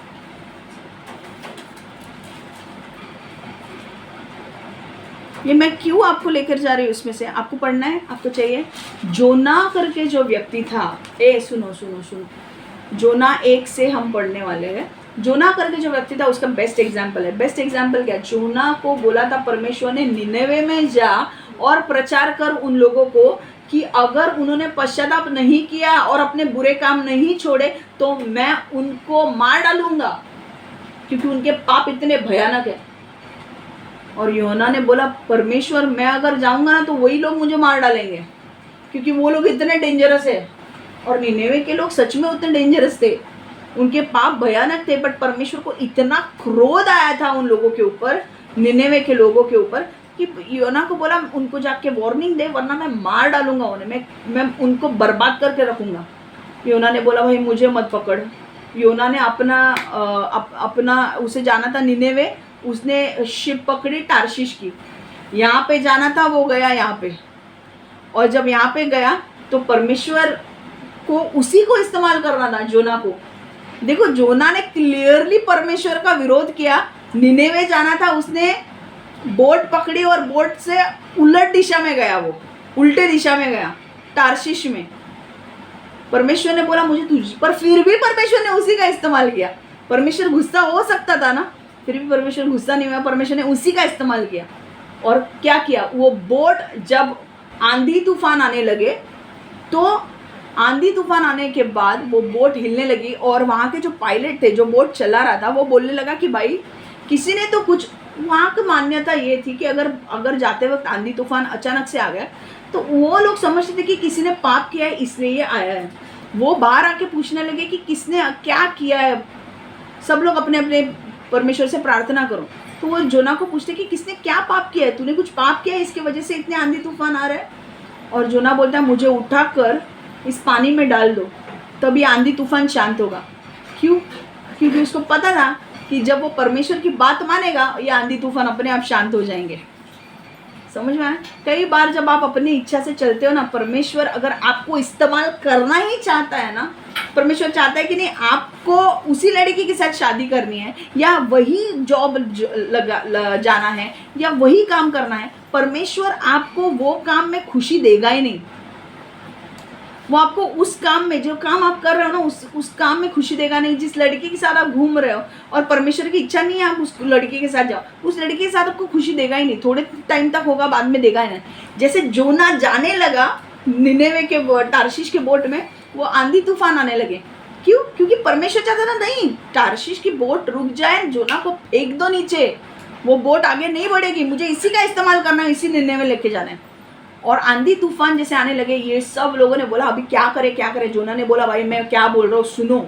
ये मैं क्यों आपको लेकर जा रही हूँ, उसमें से आपको पढ़ना है, आपको चाहिए। जोना करके जो व्यक्ति था, सुनो, जोना 1 से हम पढ़ने वाले हैं। जोना करके जो व्यक्ति था उसका बेस्ट एग्जाम्पल है। बेस्ट एग्जाम्पल क्या? जोना को बोला था परमेश्वर ने, निनेवे में जा और प्रचार कर उन लोगों को कि अगर उन्होंने पश्चाताप नहीं किया और अपने बुरे काम नहीं छोड़े तो मैं उनको मार डालूंगा, क्योंकि उनके पाप इतने भयानक है। और योना ने बोला परमेश्वर, मैं अगर जाऊंगा ना तो वही लोग मुझे मार डालेंगे, क्योंकि वो लोग इतने डेंजरस है। और निनेवे के लोग सच में उतने डेंजरस थे, उनके पाप भयानक थे। बट परमेश्वर को इतना क्रोध आया था उन लोगों के ऊपर, निनेवे के लोगों के ऊपर, कि योना को बोला उनको जाके वार्निंग दे, वरना मैं मार डालूंगा उन्हें, मैं उनको बर्बाद करके रखूंगा। योना ने बोला भाई मुझे मत पकड़। योना ने अपना उसे जाना था निनेवे, उसने शिप पकड़ी टार्शिश की, यहाँ पे जाना था, वो गया यहाँ पे। और जब यहाँ पे गया तो परमेश्वर को उसी को इस्तेमाल करना था, जोना को। देखो, जोना ने क्लियरली परमेश्वर का विरोध किया। निनेवे जाना था, उसने बोट पकड़ी और बोट से उलट दिशा में गया, वो उल्टे दिशा में गया, टार्शिश में। परमेश्वर ने बोला मुझे तुझ पर, फिर भी परमेश्वर ने उसी का इस्तेमाल किया। परमेश्वर गुस्सा हो सकता था ना, फिर भी परमेश्वर गुस्सा नहीं हुआ, परमेश्वर ने उसी का इस्तेमाल किया। और क्या किया? वो बोट जब आंधी तूफान आने लगे, तो आंधी तूफान आने के बाद वो बोट हिलने लगी, और वहाँ के जो पायलट थे, जो बोट चला रहा था, वो बोलने लगा कि भाई किसी ने तो कुछ, वहाँ की मान्यता ये थी कि अगर जाते वक्त आंधी तूफान अचानक से आ गया तो वो लोग समझते थे कि किसी ने पाप किया है इसलिए ये आया है। वो बाहर आके पूछने लगे कि किसने क्या किया है, सब लोग अपने अपने परमेश्वर से प्रार्थना करो। तो वो जोना को पूछते कि किसने क्या पाप किया है, तूने कुछ पाप किया है, इसके वजह से इतने आंधी तूफान आ रहा है। और जोना बोलता है मुझे उठाकर इस पानी में डाल दो, तभी आंधी तूफान शांत होगा। क्यों? क्योंकि उसको पता था कि जब वो परमेश्वर की बात मानेगा, ये आंधी तूफान अपने आप शांत हो जाएंगे। समझ में आया? कई बार जब आप अपनी इच्छा से चलते हो ना, परमेश्वर अगर आपको इस्तेमाल करना ही चाहता है ना, परमेश्वर चाहता है कि नहीं आपको उसी लड़की के साथ शादी करनी है, या वही जॉब जाना है, या वही काम करना है, परमेश्वर आपको वो काम में खुशी देगा ही नहीं। वो आपको उस काम में, जो काम आप कर रहे हो ना, उस काम में खुशी देगा नहीं। जिस लड़की के साथ आप घूम रहे हो और परमेश्वर की इच्छा नहीं है आप उस लड़की के साथ जाओ, उस लड़की के साथ आपको खुशी देगा ही नहीं। थोड़े टाइम तक होगा, बाद में देगा ही नहीं। जैसे जोना जाने लगा निनेवे के टारशीश के बोट में, वो आंधी तूफान आने लगे। क्यों? क्योंकि परमेश्वर चाहता था नहीं टारशीश की बोट रुक जाए, जोना को फेंक दो नीचे, वो बोट आगे नहीं बढ़ेगी, मुझे इसी का इस्तेमाल करना है, इसी निनेवे लेके जाना है। और आंधी तूफान जैसे आने लगे, ये सब लोगों ने बोला अभी क्या करे क्या करे। जोना ने बोला भाई मैं क्या बोल रहा हूँ सुनो,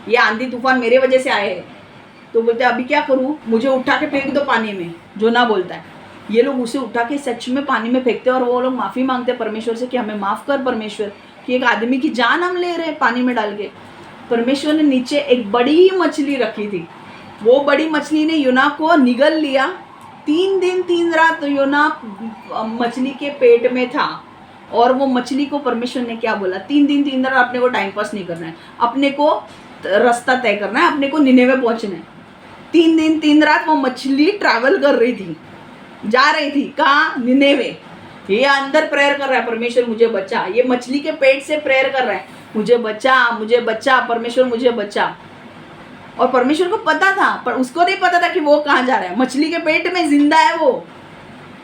ये आंधी तूफान मेरे वजह से आए हैं। तो बोलते अभी क्या करूँ, मुझे उठा के फेंक दो पानी में। जोना बोलता है, ये लोग उसे उठा के सच में पानी में फेंकते हैं और वो लोग माफ़ी मांगते हैं परमेश्वर से कि हमें माफ़ कर परमेश्वर, कि एक आदमी की जान हम ले रहे हैं पानी में डाल के। परमेश्वर ने नीचे एक बड़ी मछली रखी थी, वो बड़ी मछली ने योना को निगल लिया। 3 दिन 3 रात योना मछली के पेट में था। और वो मछली को परमेश्वर ने क्या बोला, 3 दिन 3 रात अपने को टाइम पास नहीं करना है, अपने को रास्ता तय करना है, अपने को निनेवे पहुंचना है। 3 दिन 3 रात वो मछली ट्रैवल कर रही थी, जा रही थी कहाँ, निनेवे। ये अंदर प्रेयर कर रहा है परमेश्वर मुझे बचा, ये मछली के पेट से प्रेयर कर रहा है मुझे बचा परमेश्वर मुझे बचा। और परमेश्वर को पता था, पर उसको नहीं पता था कि वो कहाँ जा रहा है। मछली के पेट में जिंदा है वो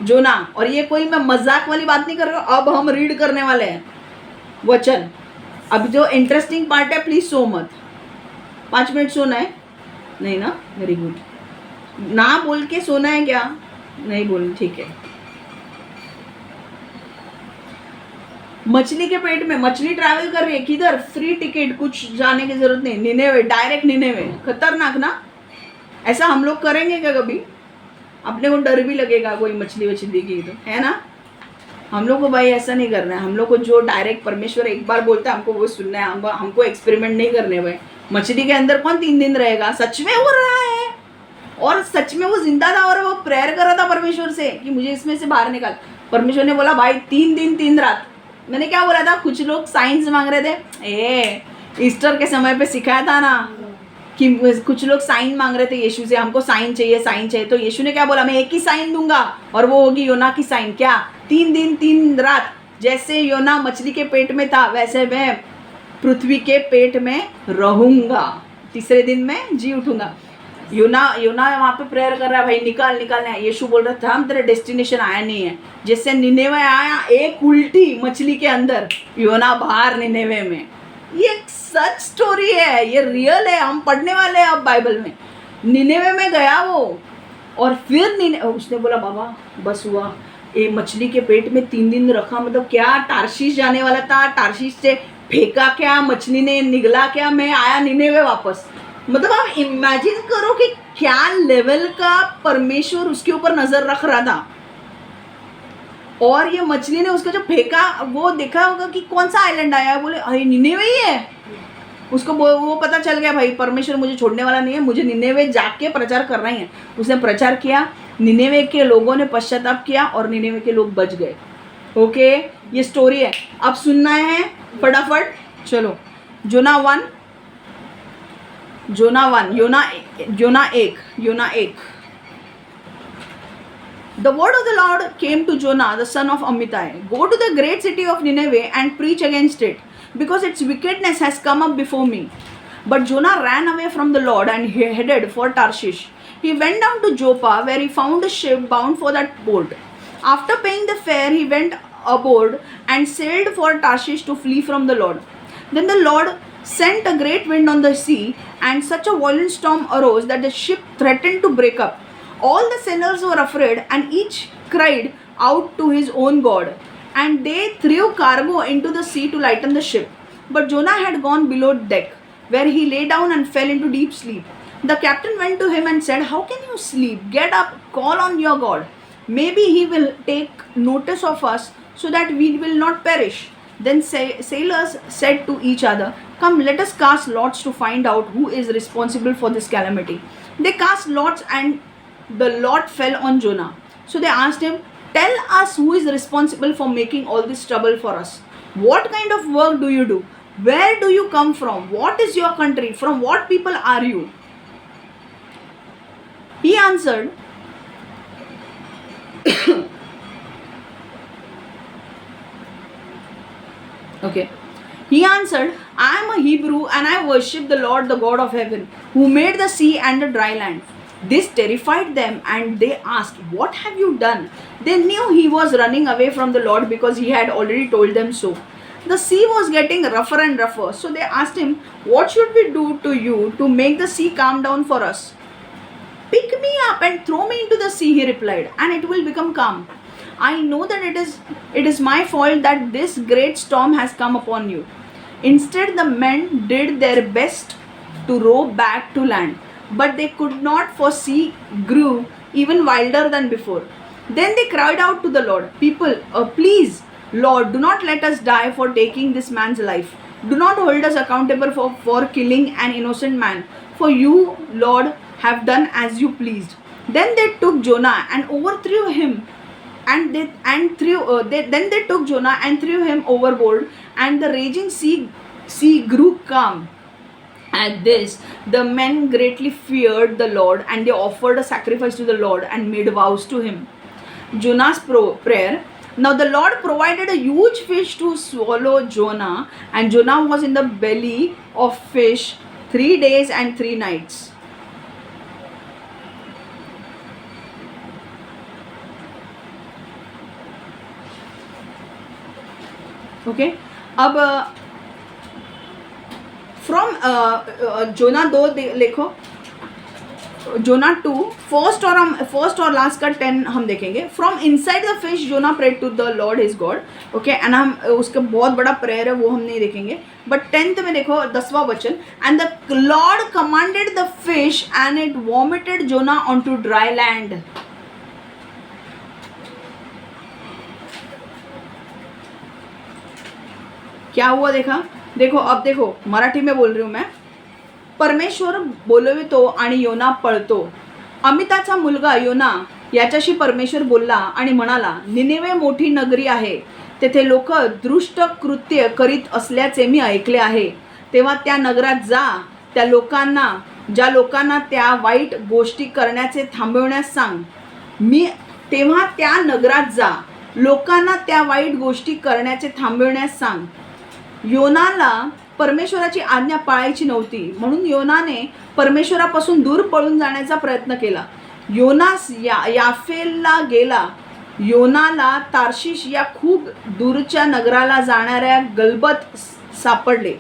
जोना। और ये कोई मैं मजाक वाली बात नहीं कर रहा हूँ, अब हम रीड करने वाले हैं वचन। अब जो इंटरेस्टिंग पार्ट है प्लीज सो मत। 5 मिनट सोना है नहीं ना, वेरी गुड। ना बोल के सोना है क्या, नहीं बोल, ठीक है। मछली के पेट में मछली ट्रैवल कर रही है, किधर, फ्री टिकट, कुछ जाने की जरूरत नहीं, निनेवे, डायरेक्ट निनेवे। खतरनाक ना, ऐसा हम लोग करेंगे क्या कभी? अपने को डर भी लगेगा कोई मछली वछली दिखी तो, है ना। हम लोग को भाई ऐसा नहीं करना है, हम लोग को जो डायरेक्ट परमेश्वर एक बार बोलता है हमको वो सुनना है। हमको एक्सपेरिमेंट नहीं करने भाई। मछली के अंदर कौन 3 दिन रहेगा, सच में हो रहा है और सच में वो जिंदा था और वो प्रेयर कर रहा था परमेश्वर से कि मुझे इसमें से बाहर निकाल। परमेश्वर ने बोला भाई 3 दिन 3 रात। मैंने क्या बोला था, कुछ लोग साइंस मांग रहे थे, ईस्टर के समय पे सिखाया था ना कि कुछ लोग साइन मांग रहे थे यीशु से, हमको साइन चाहिए। तो यीशु ने क्या बोला, मैं एक ही साइन दूंगा और वो होगी योना की साइन। क्या, 3 दिन 3 रात। जैसे योना मछली के पेट में था वैसे मैं पृथ्वी के पेट में रहूंगा, तीसरे दिन में जी उठूंगा। योना वहाँ पे प्रेयर कर रहा है भाई निकालना है। यीशु बोल रहा था हम तेरे डेस्टिनेशन आया नहीं है। जैसे निनेवे आया, एक उल्टी मछली के अंदर, योना बाहर निनेवे में। ये एक सच स्टोरी है, ये रियल है, हम पढ़ने वाले हैं अब बाइबल में। निनेवे में गया वो और फिर उसने बोला बाबा बस हुआ, ये मछली के पेट में 3 दिन रखा, मतलब क्या, टारशीश जाने वाला था, टारशीश से फेंका क्या, मछली ने निगला क्या, मैं आया निनेवे वापस। मतलब आप इमेजिन करो कि क्या लेवल का परमेश्वर उसके ऊपर नजर रख रहा था। और ये मछली ने उसका जो फेंका, वो देखा होगा कि कौन सा आइलैंड आया है, बोले अरे निनेवे ही है। उसको वो पता चल गया भाई परमेश्वर मुझे छोड़ने वाला नहीं है, मुझे निनेवे जाके प्रचार करना ही है। उसने प्रचार किया, निनेवे के लोगों ने पश्चाताप किया और निनेवे के लोग बच गए। ओके, ये स्टोरी है, अब सुनना है फटाफट। चलो, जोना 1, योना 1। The word of the Lord came to Jonah, the son of Amittai. Go to the great city of Nineveh and preach against it, because its wickedness has come up before me. But Jonah ran away from the Lord and he headed for Tarshish. He went down to Joppa, where he found a ship bound for that port. After paying the fare, he went aboard and sailed for Tarshish to flee from the Lord. Then the Lord sent a great wind on the sea, and such a violent storm arose that the ship threatened to break up. All the sailors were afraid, and each cried out to his own God. And they threw cargo into the sea to lighten the ship. But Jonah had gone below deck, where he lay down and fell into deep sleep. The captain went to him and said, "How can you sleep? Get up, call on your God. Maybe he will take notice of us, so that we will not perish." Then sailors said to each other, "Come, let us cast lots to find out who is responsible for this calamity." They cast lots, and the lot fell on Jonah. So they asked him, "Tell us who is responsible for making all this trouble for us. What kind of work do you do? Where do you come from? What is your country? From what people are you?" He answered, okay. He answered, I am a Hebrew and I worship the Lord, the God of heaven, who made the sea and the dry land. This terrified them and they asked, What have you done? They knew he was running away from the Lord because he had already told them so. The sea was getting rougher and rougher, so they asked him, What should we do to you to make the sea calm down for us? Pick me up and throw me into the sea, he replied, and it will become calm. I know that it is my fault that this great storm has come upon you. Instead, the men did their best to row back to land, but they could not, for sea grew even wilder than before. Then they cried out to the Lord, Please, Lord, do not let us die for taking this man's life. Do not hold us accountable for killing an innocent man, for you, Lord, have done as you pleased. Then they took Jonah and overthrew him. Then they took Jonah and threw him overboard, and the raging sea grew calm. At this, the men greatly feared the Lord, and they offered a sacrifice to the Lord and made vows to him. Jonah's prayer. Now the Lord provided a huge fish to swallow Jonah, and Jonah was in the belly of fish 3 days and 3 nights. Okay अब फ्रॉम जोना 2 लिखो, जोना 2 फर्स्ट और लास्ट का 10 हम देखेंगे. From inside the fish Jonah prayed to the Lord his God. Okay, and हम उसका बहुत बड़ा प्रेयर है वो हम नहीं देखेंगे, बट 10th में देखो 10वां वचन. And the Lord commanded the fish and it vomited Jonah on to dry land. क्या हुआ देखो अब देखो, मराठी में बोल रही हूँ मैं. परमेश्वर बोलवितो आणि योना पळतो. अमिताचा मुलगा योना याच्याशी परमेश्वर बोलला आणि म्हणाला, निनेवे मोठी नगरी आहे, तेथे लोक दृष्ट कृत्य करीत असल्याचे मी ऐकले आहे. तेव्हा त्या नगरात जा, ज्या लोकांना त्या वाईट गोष्टी करण्याचे थांबवण्यास सांग. तेव्हा त्या नगरात जा, लोकांना त्या वाईट गोष्टी करण्याचे थांबवण्यास सांग. योनाला परमेश्वराची आज्ञा पाळायची नव्हती, म्हणून योनाने परमेश्वरापासून दूर पळून जाण्याचा प्रयत्न केला. योनास याफेला गेला. योनाला तार्शिश या खूप दूरच्या नगराला जाणाऱ्या गलबत सापडले.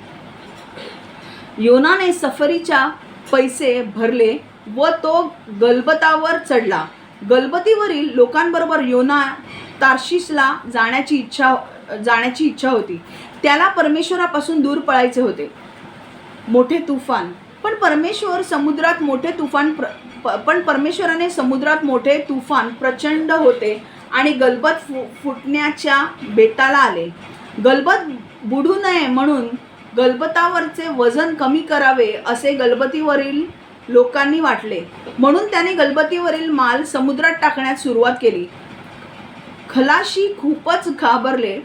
योनाने सफरीच्या पैसे भरले व तो गलबतावर चढला. गलबतीवरील लोकांबरोबर योना तार्शिशला जाण्याची इच्छा होती. त्याला परमेश्वरापासून दूर पळायचे होते. मोठे तुफान. पण परमेश्वराने समुद्रात मोठे तुफान प्रचंड होते आणि गलबत फुटण्याच्या बेताला आले. गलबत बुडू नये म्हणून गलबतावरचे वजन कमी करावे असे गलबतीवरील लोकांनी वाटले, म्हणून त्याने गलबतीवरील माल समुद्रात टाकण्यास सुरुवात केली. खलाशी खूपच घाबरले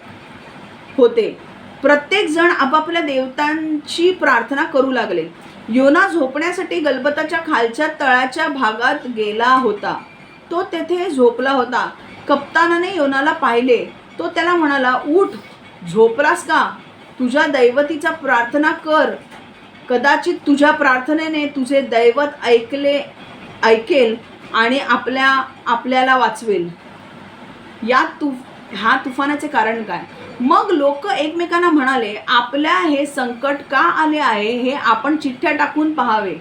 होते. प्रत्येक जण आपापल्या देवतांची प्रार्थना करू लागले. योना झोपण्यासाठी गलबताच्या खालच्या तळाच्या भागात गेला होता. तो तेथे झोपला होता. कप्तानाने योनाला पाहिले. तो त्याला म्हणाला, उठ, झोपलास का? तुझ्या दैवतीचा प्रार्थना कर. कदाचित तुझ्या प्रार्थनेने तुझे दैवत ऐकेल आणि आपल्याला वाचवेल. ह्या तुफानाचे कारण काय? मग लोक एकमेकांना म्हणाले, आपल्या हे संकट का आले आहे हे आपण चिठ्ठ्या टाकून पाहावे.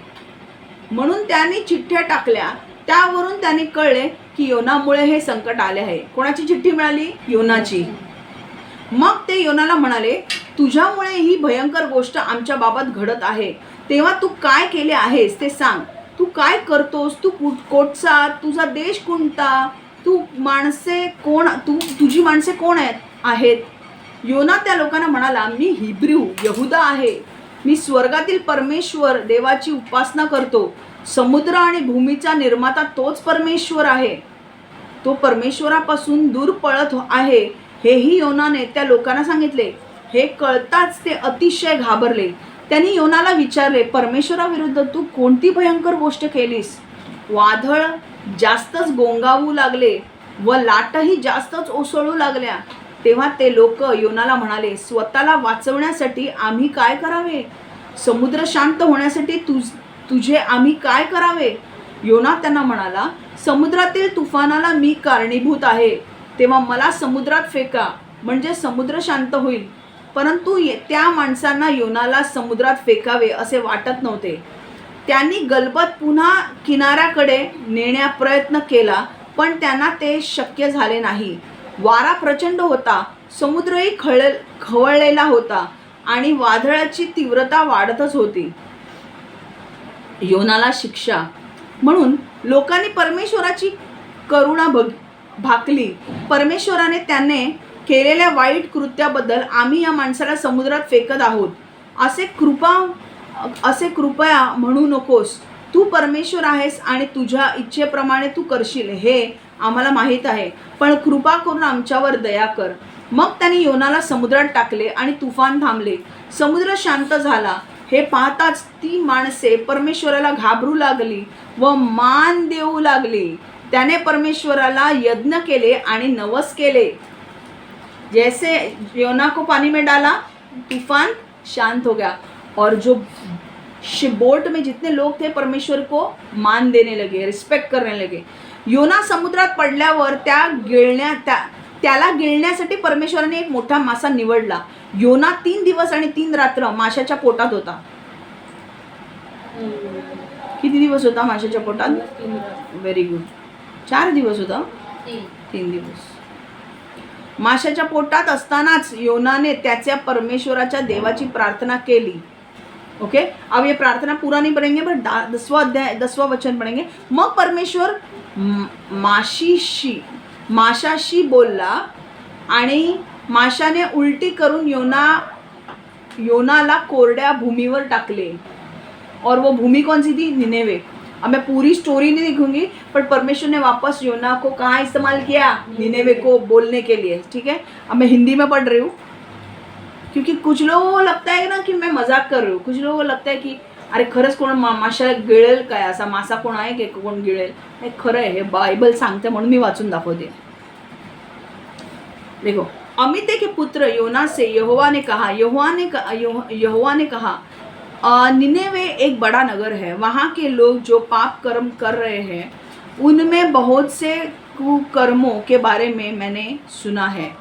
म्हणून त्यांनी चिठ्ठ्या टाकल्या. त्यावरून त्यांनी कळले की योनामुळे हे संकट आले आहे. कोणाची चिठ्ठी मिळाली? योनाची. मग ते योनाला म्हणाले, तुझ्यामुळे ही भयंकर गोष्ट आमच्या बाबत घडत आहे. तेव्हा तू काय केले आहेस ते सांग. तू काय करतोस? तू कोटचा? तुझा देश कोणता? तुझी माणसे कोण आहेत? योना त्या लोकांना म्हणाला, मी हिब्रू यहुदा आहे. मी स्वर्गातील परमेश्वर देवाची उपासना करतो. समुद्र आणि भूमीचा निर्माता तोच परमेश्वर आहे. तो परमेश्वरापासून दूर पळत आहे हेही योनाने त्या लोकांना सांगितले. हे कळताच ते अतिशय घाबरले. त्यांनी योनाला विचारले, परमेश्वराविरुद्ध तू कोणती भयंकर गोष्ट केलीस? वादळ जास्तच गोंगावू लागले व लाटही जास्तच ओसळू लागल्या. तेव्हा ते लोक योनाला म्हणाले, स्वतःला वाचवण्यासाठी आम्ही काय करावे? समुद्र शांत होण्यासाठी तुझे आम्ही काय करावे? योना त्यांना म्हणाला, समुद्रातील तुफानाला मी कारणीभूत आहे, तेव्हा मला समुद्रात फेका म्हणजे समुद्र शांत होईल. परंतु त्या माणसांना योनाला समुद्रात फेकावे असे वाटत नव्हते. त्यांनी गलबत पुन्हा किनाऱ्याकडे नेण्या प्रयत्न केला, पण त्यांना ते शक्य झाले नाही. वारा प्रचंड होता, समुद्रही खवळलेला होता आणि वादळाची तीव्रता वाढतच होती. योनाला शिक्षा म्हणून लोकांनी परमेश्वराची करुणा भाकली. परमेश्वराने त्याने केलेल्या वाईट कृत्याबद्दल आम्ही या माणसाला समुद्रात फेकत आहोत असे कृपया म्हणू नकोस. तू परमेश्वर आहेस आणि तुझ्या इच्छेप्रमाणे तू करशील हे आम्हाला माहीत आहे, पण कृपा करून आमच्यावर दया कर. मग त्यांनी योनाला समुद्रात टाकले आणि तुफान थांबले. समुद्र शांत झाला. हे पाहताच ती माणसे परमेश्वराला घाबरू लागली व मान देऊ लागली. त्याने परमेश्वराला यज्ञ केले आणि नवस केले. जैसे योना को पानी में डाला, तूफान शांत हो गया और जो बोट में जितने लोग थे परमेश्वर को मान देने लगे, रिस्पेक्ट करने लगे. योना समुद्रात पडल्यावर त्याला गिळण्यासाठी परमेश्वराने एक मोठा मासा निवडला. योना 3 दिवस आणि 3 रात्र माशाच्या पोटात होता. किती दिवस होता माशाच्या पोटात? Very good. 4 दिवस होता. 3 दिवस. माशाच्या पोटात असतानाच योनाने त्याच्या परमेश्वराच्या देवाची प्रार्थना केली. ओके, अब ये प्रार्थना पूरा नहीं पढ़ेंगे, पर 10वां वचन पढ़ेंगे. मग परमेश्वर माशाशी बोलला आणि माशाने उलटी करून योनाला कोरड्या भूमीवर टाकले. और वो भूमि कौन सी थी? निनेवे. अब मैं पूरी स्टोरी नहीं दिखूंगी, पर परमेश्वर ने वापस योना को कहाँ इस्तेमाल किया? निनेवे को बोलने के लिए. ठीक है, अब मैं हिंदी में पढ़ रही हूँ क्योंकि कुछ लोगों को लगता है ना कि मैं मजाक कर रही हूँ. कुछ लोगों को लगता है की अरे खरंच कोण माशाला गिळेल काय? असा मासा कोण आहे की कोण गिळेल? हे खरं आहे, हे बायबल सांगते म्हणून मी वाचून दाखवते. देखो, अमित्ते के पुत्र योना से यहोवा ने कहा निनेवे एक बड़ा नगर है, वहाँ के लोग जो पाप कर्म कर रहे हैं उनमें बहुत से कुकर्मों के बारे में मैंने सुना है.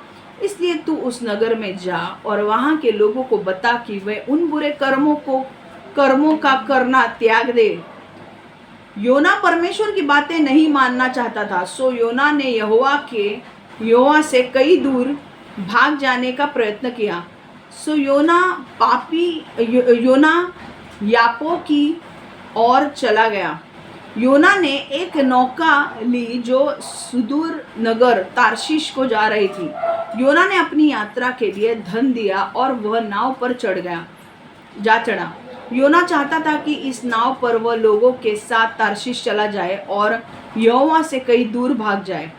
इसलिए तू उस नगर में जा और वहाँ के लोगों को बता कि वे उन बुरे कर्मों का करना त्याग दे. योना परमेश्वर की बातें नहीं मानना चाहता था, सो योना ने यहोवा से कई दूर भाग जाने का प्रयत्न किया. सो योना यापो की ओर चला गया. योना ने एक नौका ली जो सुदूर नगर तार्शीश को जा रही थी. योना ने अपनी यात्रा के लिए धन दिया और वह नाव पर चढ़ा. योना चाहता था कि इस नाव पर वह लोगों के साथ तार्शीश चला जाए और यहोवा से कहीं दूर भाग जाए.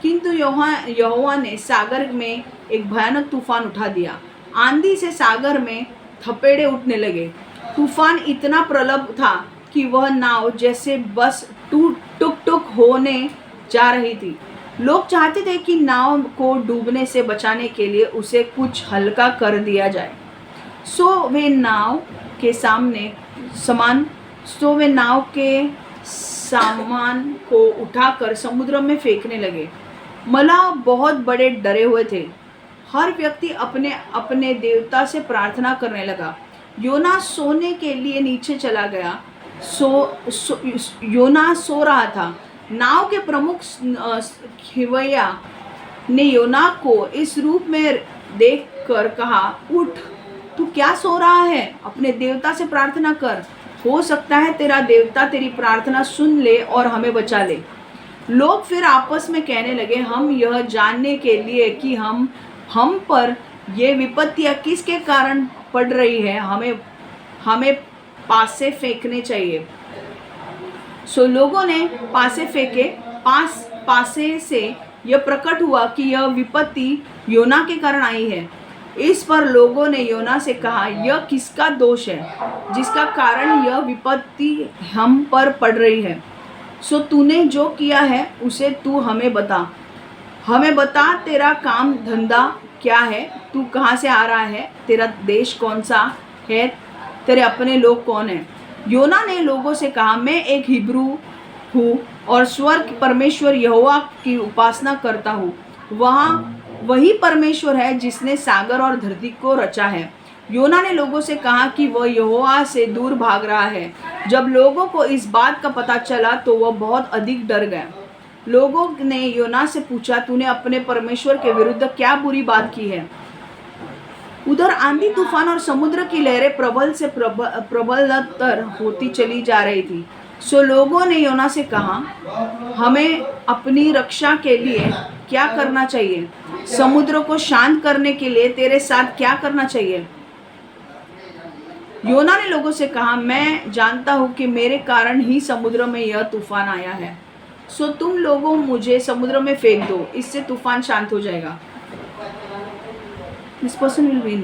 किंतु यहोवा ने सागर में एक भयानक तूफान उठा दिया. आंधी से सागर में थपेड़े उठने लगे. तूफान इतना प्रबल था कि वह नाव जैसे बस टुक होने जा रही थी. लोग चाहते थे कि नाव को डूबने से बचाने के लिए उसे कुछ हल्का कर दिया जाए. सो वे नाव के सामान को उठाकर समुद्र में फेंकने लगे. मलाह बहुत बड़े डरे हुए थे. हर व्यक्ति अपने अपने देवता से प्रार्थना करने लगा. योना सोने के लिए नीचे चला गया. योना सो रहा था. नाव के प्रमुख खिवैया ने योना को इस रूप में देखकर कहा, उठ, तू क्या सो रहा है? अपने देवता से प्रार्थना कर. हो सकता है तेरा देवता तेरी प्रार्थना सुन ले और हमें बचा ले. लोग फिर आपस में कहने लगे, हम यह जानने के लिए कि हम पर ये विपत्तियाँ किसके कारण पड़ रही है, हमें पासे फेंकने चाहिए. सो लोगों ने पासे फेंके. पासे से यह प्रकट हुआ कि यह विपत्ति योना के कारण आई है. इस पर लोगों ने योना से कहा, यह किसका दोष है जिसका कारण यह विपत्ति हम पर पड़ रही है? सो तूने जो किया है उसे तू हमें बता. हमें बता तेरा काम धंधा क्या है, तू कहाँ से आ रहा है, तेरा देश कौन सा है, तेरे अपने लोग कौन हैं। योना ने लोगों से कहा, मैं एक हिब्रू हूँ और स्वर्ग परमेश्वर यहोवा की उपासना करता हूँ। वही परमेश्वर है जिसने सागर और धरती को रचा है। योना ने लोगों से कहा कि वह यहोवा से दूर भाग रहा है। जब लोगों को इस बात का पता चला तो वह बहुत अधिक डर गए। लोगों ने योना से पूछा, तूने अपने परमेश्वर के विरुद्ध क्या बुरी बात की है। उधर आंधी तूफान और समुद्र की लहरें प्रबल से प्रबलतर होती चली जा रही थी। सो लोगों ने योना से कहा, हमें अपनी रक्षा के लिए क्या करना चाहिए, समुद्र को शांत करने के लिए तेरे साथ क्या करना चाहिए। योना ने लोगों से कहा, मैं जानता हूँ कि मेरे कारण ही समुद्र में यह तूफान आया है। सो तुम लोगों मुझे समुद्र में फेंक दो, इससे तूफान शांत हो जाएगा। This person will win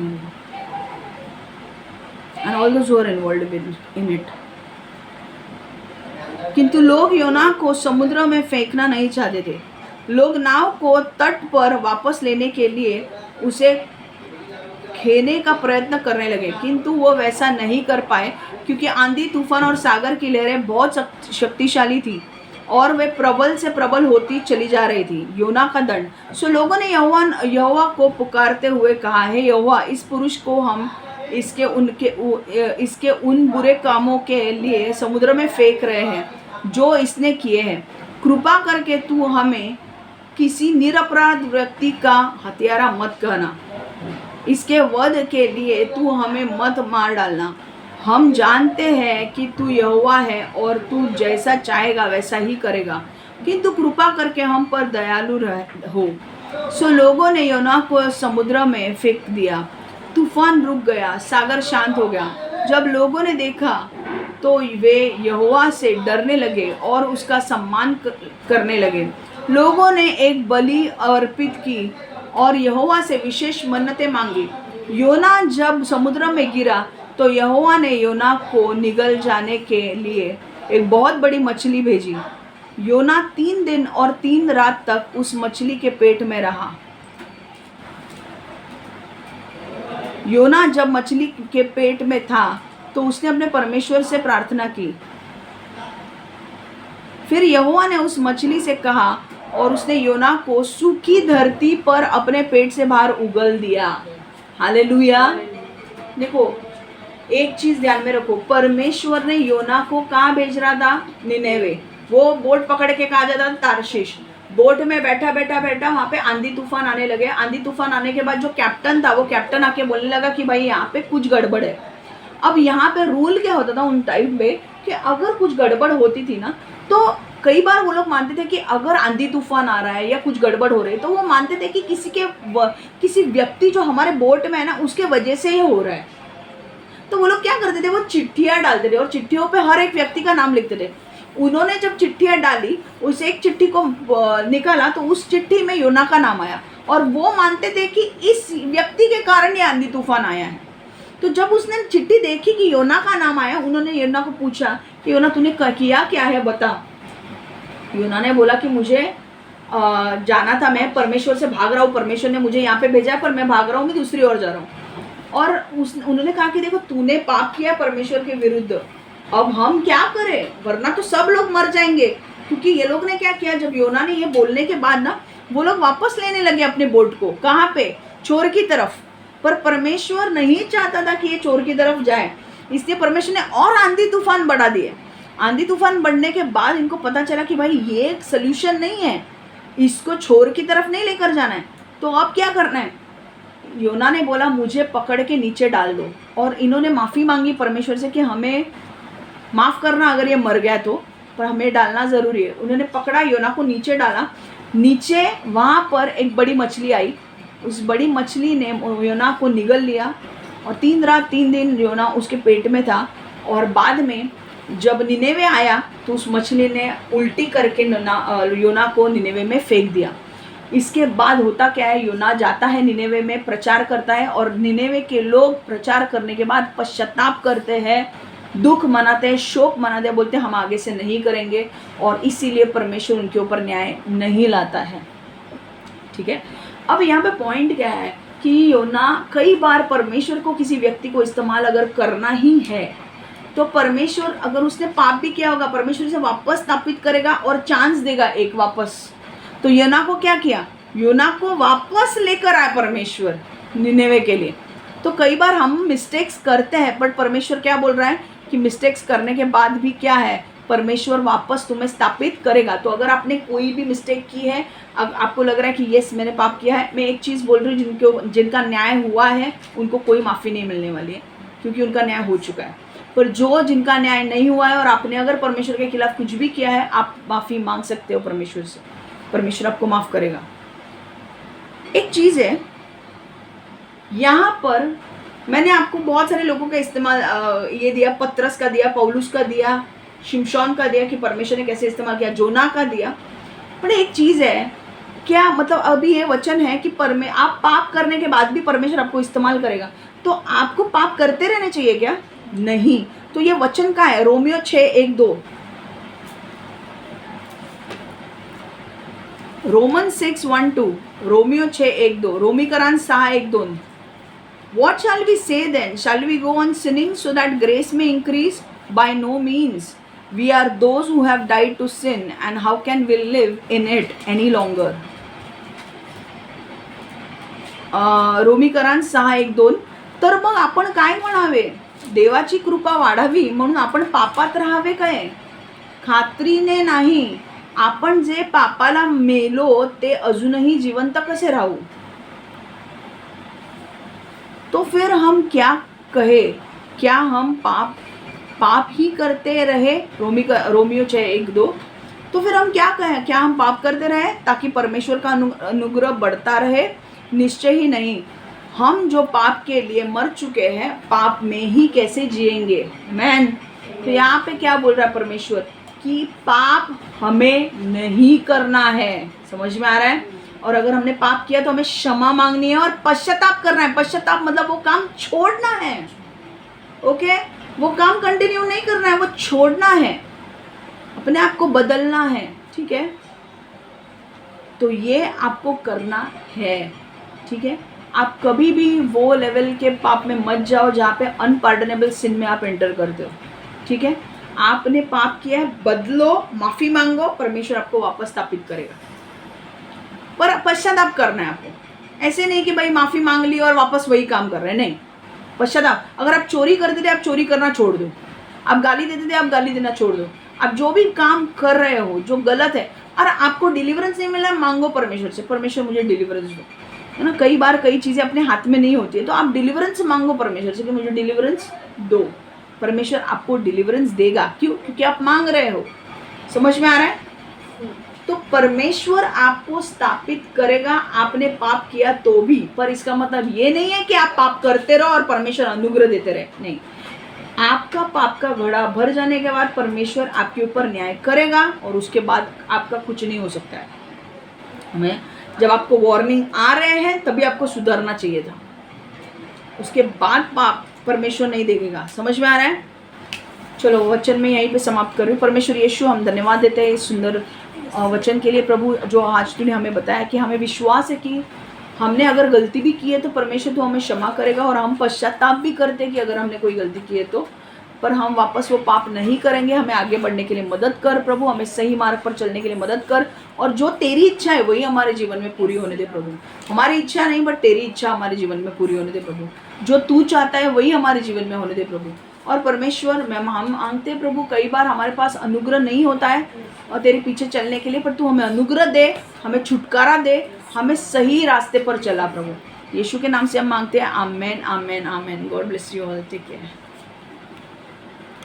and all those who are involved in it. किंतु लोग योना को समुद्र में फेंकना नहीं चाहते थे। लोग नाव को तट पर वापस लेने के लिए उसे खेने का प्रयत्न करने लगे, किंतु वो वैसा नहीं कर पाए क्योंकि आंधी तूफान और सागर की लहरें बहुत शक्तिशाली थी और वे प्रबल से प्रबल होती चली जा रही थी। योना का दंड। सो लोगों ने यहोवा को पुकारते हुए कहा, हे यहोवा, इस पुरुष को हम इसके उन बुरे कामों के लिए समुद्र में फेंक रहे हैं जो इसने किए हैं। कृपा करके तू हमें किसी निरपराध व्यक्ति का हत्यारा मत कहना। इसके वध के लिए तू हमें मत मार डालना। हम जानते हैं कि तू यहोवा है और तू जैसा चाहेगा वैसा ही करेगा, किंतु कृपा करके हम पर दयालु हो। सो लोगों ने योना को समुद्र में फेंक दिया। तूफान रुक गया, सागर शांत हो गया। जब लोगों ने देखा तो वे यहोवा से डरने लगे और उसका सम्मान करने लगे। लोगों ने एक बलि अर्पित की और यहोवा से विशेष मन्नतें मांगी। योना जब समुद्र में गिरा तो यहोवा ने योना को निगल जाने के लिए एक बहुत बड़ी मछली भेजी। योना 3 दिन और 3 रात तक उस मछली के पेट में रहा। योना जब मछली के पेट में था तो उसने अपने परमेश्वर से प्रार्थना की। फिर यहोवा ने उस मछली से कहा और उसने योना को सूखी धरती पर अपने पेट से बाहर उगल दिया। हालेलुया। देखो, एक चीज ध्यान में रखो, परमेश्वर ने योना को कहाँ भेज रहा था? निनेवे। वो बोट पकड़ के कहा जाता था तारशीश। बोट में बैठा वहाँ पे आंधी तूफान आने लगे। आंधी तूफान आने के बाद जो कैप्टन था, वो कैप्टन आके बोलने लगा कि भाई यहाँ पे कुछ गड़बड़ है। अब यहाँ पे रूल क्या होता था उन टाइम पे कि अगर कुछ गड़बड़ होती थी ना, तो कई बार वो लोग मानते थे कि अगर आंधी तूफान आ रहा है या कुछ गड़बड़ हो रही है तो वो मानते थे कि किसी व्यक्ति जो हमारे बोट में है ना, उसके वजह से ये हो रहा है। तो वो लोग क्या करते थे, वो चिट्ठियाँ डालते थे और चिट्ठियों पे हर एक व्यक्ति का नाम लिखते थे। उन्होंने जब चिट्ठियाँ डाली, उस एक चिट्ठी को निकाला तो उस चिट्ठी में योना का नाम आया और वो मानते थे कि इस व्यक्ति के कारण ये आंधी तूफान आया है। तो जब उसने चिट्ठी देखी कि योना का नाम आया, उन्होंने योना को पूछा कि योना तूने किया क्या है, बता। योना ने बोला कि मुझे जाना था, मैं परमेश्वर से भाग रहा हूँ, परमेश्वर ने मुझे यहाँ पे भेजा है पर मैं भाग रहा हूँ, मैं दूसरी ओर जा रहा हूँ। और उन्होंने कहा कि देखो, तूने पाप किया परमेश्वर के विरुद्ध, अब हम क्या करें, वरना तो सब लोग मर जाएंगे। क्योंकि ये लोग ने क्या किया, जब योना ने ये बोलने के बाद ना, वो लोग वापस लेने लगे अपने बोट को। कहाँ पे? चोर की तरफ। पर परमेश्वर नहीं चाहता था कि ये चोर की तरफ जाए, इसलिए परमेश्वर ने और आंधी तूफान बढ़ा दिए। आंधी तूफान बढ़ने के बाद इनको पता चला कि भाई ये एक सोल्यूशन नहीं है, इसको चोर की तरफ नहीं लेकर जाना है। तो अब क्या करना है? योना ने बोला मुझे पकड़ के नीचे डाल दो, और इन्होंने माफ़ी मांगी परमेश्वर से कि हमें माफ़ करना अगर ये मर गया तो, पर हमें डालना ज़रूरी है। उन्होंने पकड़ा, योना को नीचे डाला। नीचे वहाँ पर एक बड़ी मछली आई, उस बड़ी मछली ने योना को निगल लिया और 3 रात 3 दिन योना उसके पेट में था। और बाद में जब निनेवे आया तो उस मछली ने उल्टी करके योना को निनेवे में फेंक दिया। इसके बाद होता क्या है, योना जाता है निनेवे में, प्रचार करता है, और निनेवे के लोग प्रचार करने के बाद पश्चाताप करते हैं, दुख मनाते हैं, शोक मनाते हैं, बोलते हैं हम आगे से नहीं करेंगे, और इसीलिए परमेश्वर उनके ऊपर न्याय नहीं लाता है। ठीक है। अब यहाँ पे पॉइंट क्या है कि योना कई बार परमेश्वर को किसी व्यक्ति को इस्तेमाल अगर करना ही है तो परमेश्वर अगर उसने पाप भी किया होगा परमेश्वर उसे वापस स्थापित करेगा और चांस देगा एक वापस। तो योना को क्या किया, योना को वापस लेकर आया परमेश्वर निनेवे के लिए। तो कई बार हम मिस्टेक्स करते हैं बट परमेश्वर क्या बोल रहा है कि मिस्टेक्स करने के बाद भी क्या है, परमेश्वर वापस तुम्हें स्थापित करेगा। तो अगर आपने कोई भी मिस्टेक की है, आपको लग रहा है कि यस मैंने पाप किया है, मैं एक चीज़ बोल रही हूँ, जिनका न्याय हुआ है उनको कोई माफ़ी नहीं मिलने वाली है क्योंकि उनका न्याय हो चुका है। पर जिनका न्याय नहीं हुआ है और आपने अगर परमेश्वर के खिलाफ कुछ भी किया है, आप माफ़ी मांग सकते हो परमेश्वर से, परमेश्वर आपको माफ़ करेगा। एक चीज़ है यहाँ पर मैंने आपको बहुत सारे लोगों का इस्तेमाल ये दिया, पतरस का दिया, पौलुस का दिया, शिमशोन का दिया कि परमेश्वर ने कैसे इस्तेमाल किया, जोना का दिया। पर एक चीज़ है, क्या मतलब अभी ये वचन है कि आप पाप करने के बाद भी परमेश्वर आपको इस्तेमाल करेगा, तो आपको पाप करते रहने चाहिए क्या? नहीं। तो ये वचन का है Romeo 6:1-2, Roman 6:1-2, Romeo 6:1-2, रोमीकरण 6:1-2। What shall we say then? Shall we go on sinning so that grace may increase? By no means. We are those who have died to sin, and how can we live in it any longer? रोमीकरण 6:1-2। तर मग आपण काय म्हणावे? देवाची कृपा वाढावी म्हणून आपण पापात राहावे काय? खात्रीने नाही। आपण जे पापाला मेलो ते अजूनही जिवंत कसे राहू? तो फिर हम क्या कहे, क्या हम पाप ही करते रहे? रोमियो 6:1-2। तो फिर हम क्या कहें, क्या हम पाप करते रहे ताकि परमेश्वर का अनुग्रह बढ़ता रहे? निश्चय ही नहीं। हम जो पाप के लिए मर चुके हैं पाप में ही कैसे जिएंगे? मैन तो यहाँ पे क्या बोल रहा है परमेश्वर कि पाप हमें नहीं करना है। समझ में आ रहा है? और अगर हमने पाप किया तो हमें क्षमा मांगनी है और पश्चाताप करना है। पश्चाताप मतलब वो काम छोड़ना है। ओके, वो काम कंटिन्यू नहीं करना है, वो छोड़ना है, अपने आप को बदलना है। ठीक है, तो ये आपको करना है। ठीक है, आप कभी भी वो लेवल के पाप में मत जाओ जहाँ पे अनपार्डनेबल सिन में आप एंटर करते हो। ठीक है, आपने पाप किया है, बदलो, माफ़ी मांगो, परमेश्वर आपको वापस स्थापित करेगा। पर पश्चाताप करना है आपको। ऐसे नहीं कि भाई माफ़ी मांग ली और वापस वही काम कर रहे हैं, नहीं। पश्चाताप, अगर आप चोरी करते थे आप चोरी करना छोड़ दो, आप गाली देते थे आप गाली देना छोड़ दो, आप जो भी काम कर रहे हो जो गलत है, और आपको डिलीवरेंस नहीं मिला, मांगो परमेश्वर से, परमेश्वर मुझे डिलीवरेंस दो, है ना। कई बार कई चीज़ें अपने हाथ में नहीं होती है तो आप डिलीवरेंस मांगो परमेश्वर से कि मुझे डिलीवरेंस दो। परमेश्वर आपको डिलीवरेंस देगा। क्यों? क्योंकि आप मांग रहे हो। समझ में आ रहा है? तो परमेश्वर आपको स्थापित करेगा, आपने पाप किया तो भी। पर इसका मतलब ये नहीं है कि आप पाप करते रहो और परमेश्वर अनुग्रह देते रहे, नहीं। आपका पाप का घड़ा भर जाने के बाद परमेश्वर आपके ऊपर न्याय करेगा और उसके बाद आपका कुछ नहीं हो सकता है। हमें जब आपको वार्निंग आ रहे हैं तभी आपको सुधरना चाहिए था, उसके बाद पाप परमेश्वर नहीं देखेगा। समझ में आ रहा है? चलो वचन में यहीं पे समाप्त कर रही हूँ। परमेश्वर यीशु, हम धन्यवाद देते हैं इस सुंदर वचन के लिए प्रभु, जो आज तूने हमें बताया कि हमें विश्वास है कि हमने अगर गलती भी की है तो परमेश्वर तो हमें क्षमा करेगा, और हम पश्चाताप भी करते हैं कि अगर हमने कोई गलती की है तो, पर हम वापस वो पाप नहीं करेंगे। हमें आगे बढ़ने के लिए मदद कर प्रभु, हमें सही मार्ग पर चलने के लिए मदद कर, और जो तेरी इच्छा है वही हमारे जीवन में पूरी होने दे प्रभु। हमारी इच्छा नहीं बट तेरी इच्छा हमारे जीवन में पूरी होने दे प्रभु। जो तू चाहता है वही हमारे जीवन में होने दे प्रभु। और परमेश्वर हम मांगते हैं प्रभु, कई बार हमारे पास अनुग्रह नहीं होता है और तेरे पीछे चलने के लिए, पर तू हमें अनुग्रह दे, हमें छुटकारा दे, हमें सही रास्ते पर चला प्रभु। यीशु के नाम से हम मांगते हैं, आमेन आमेन आमेन। God bless you all, take care.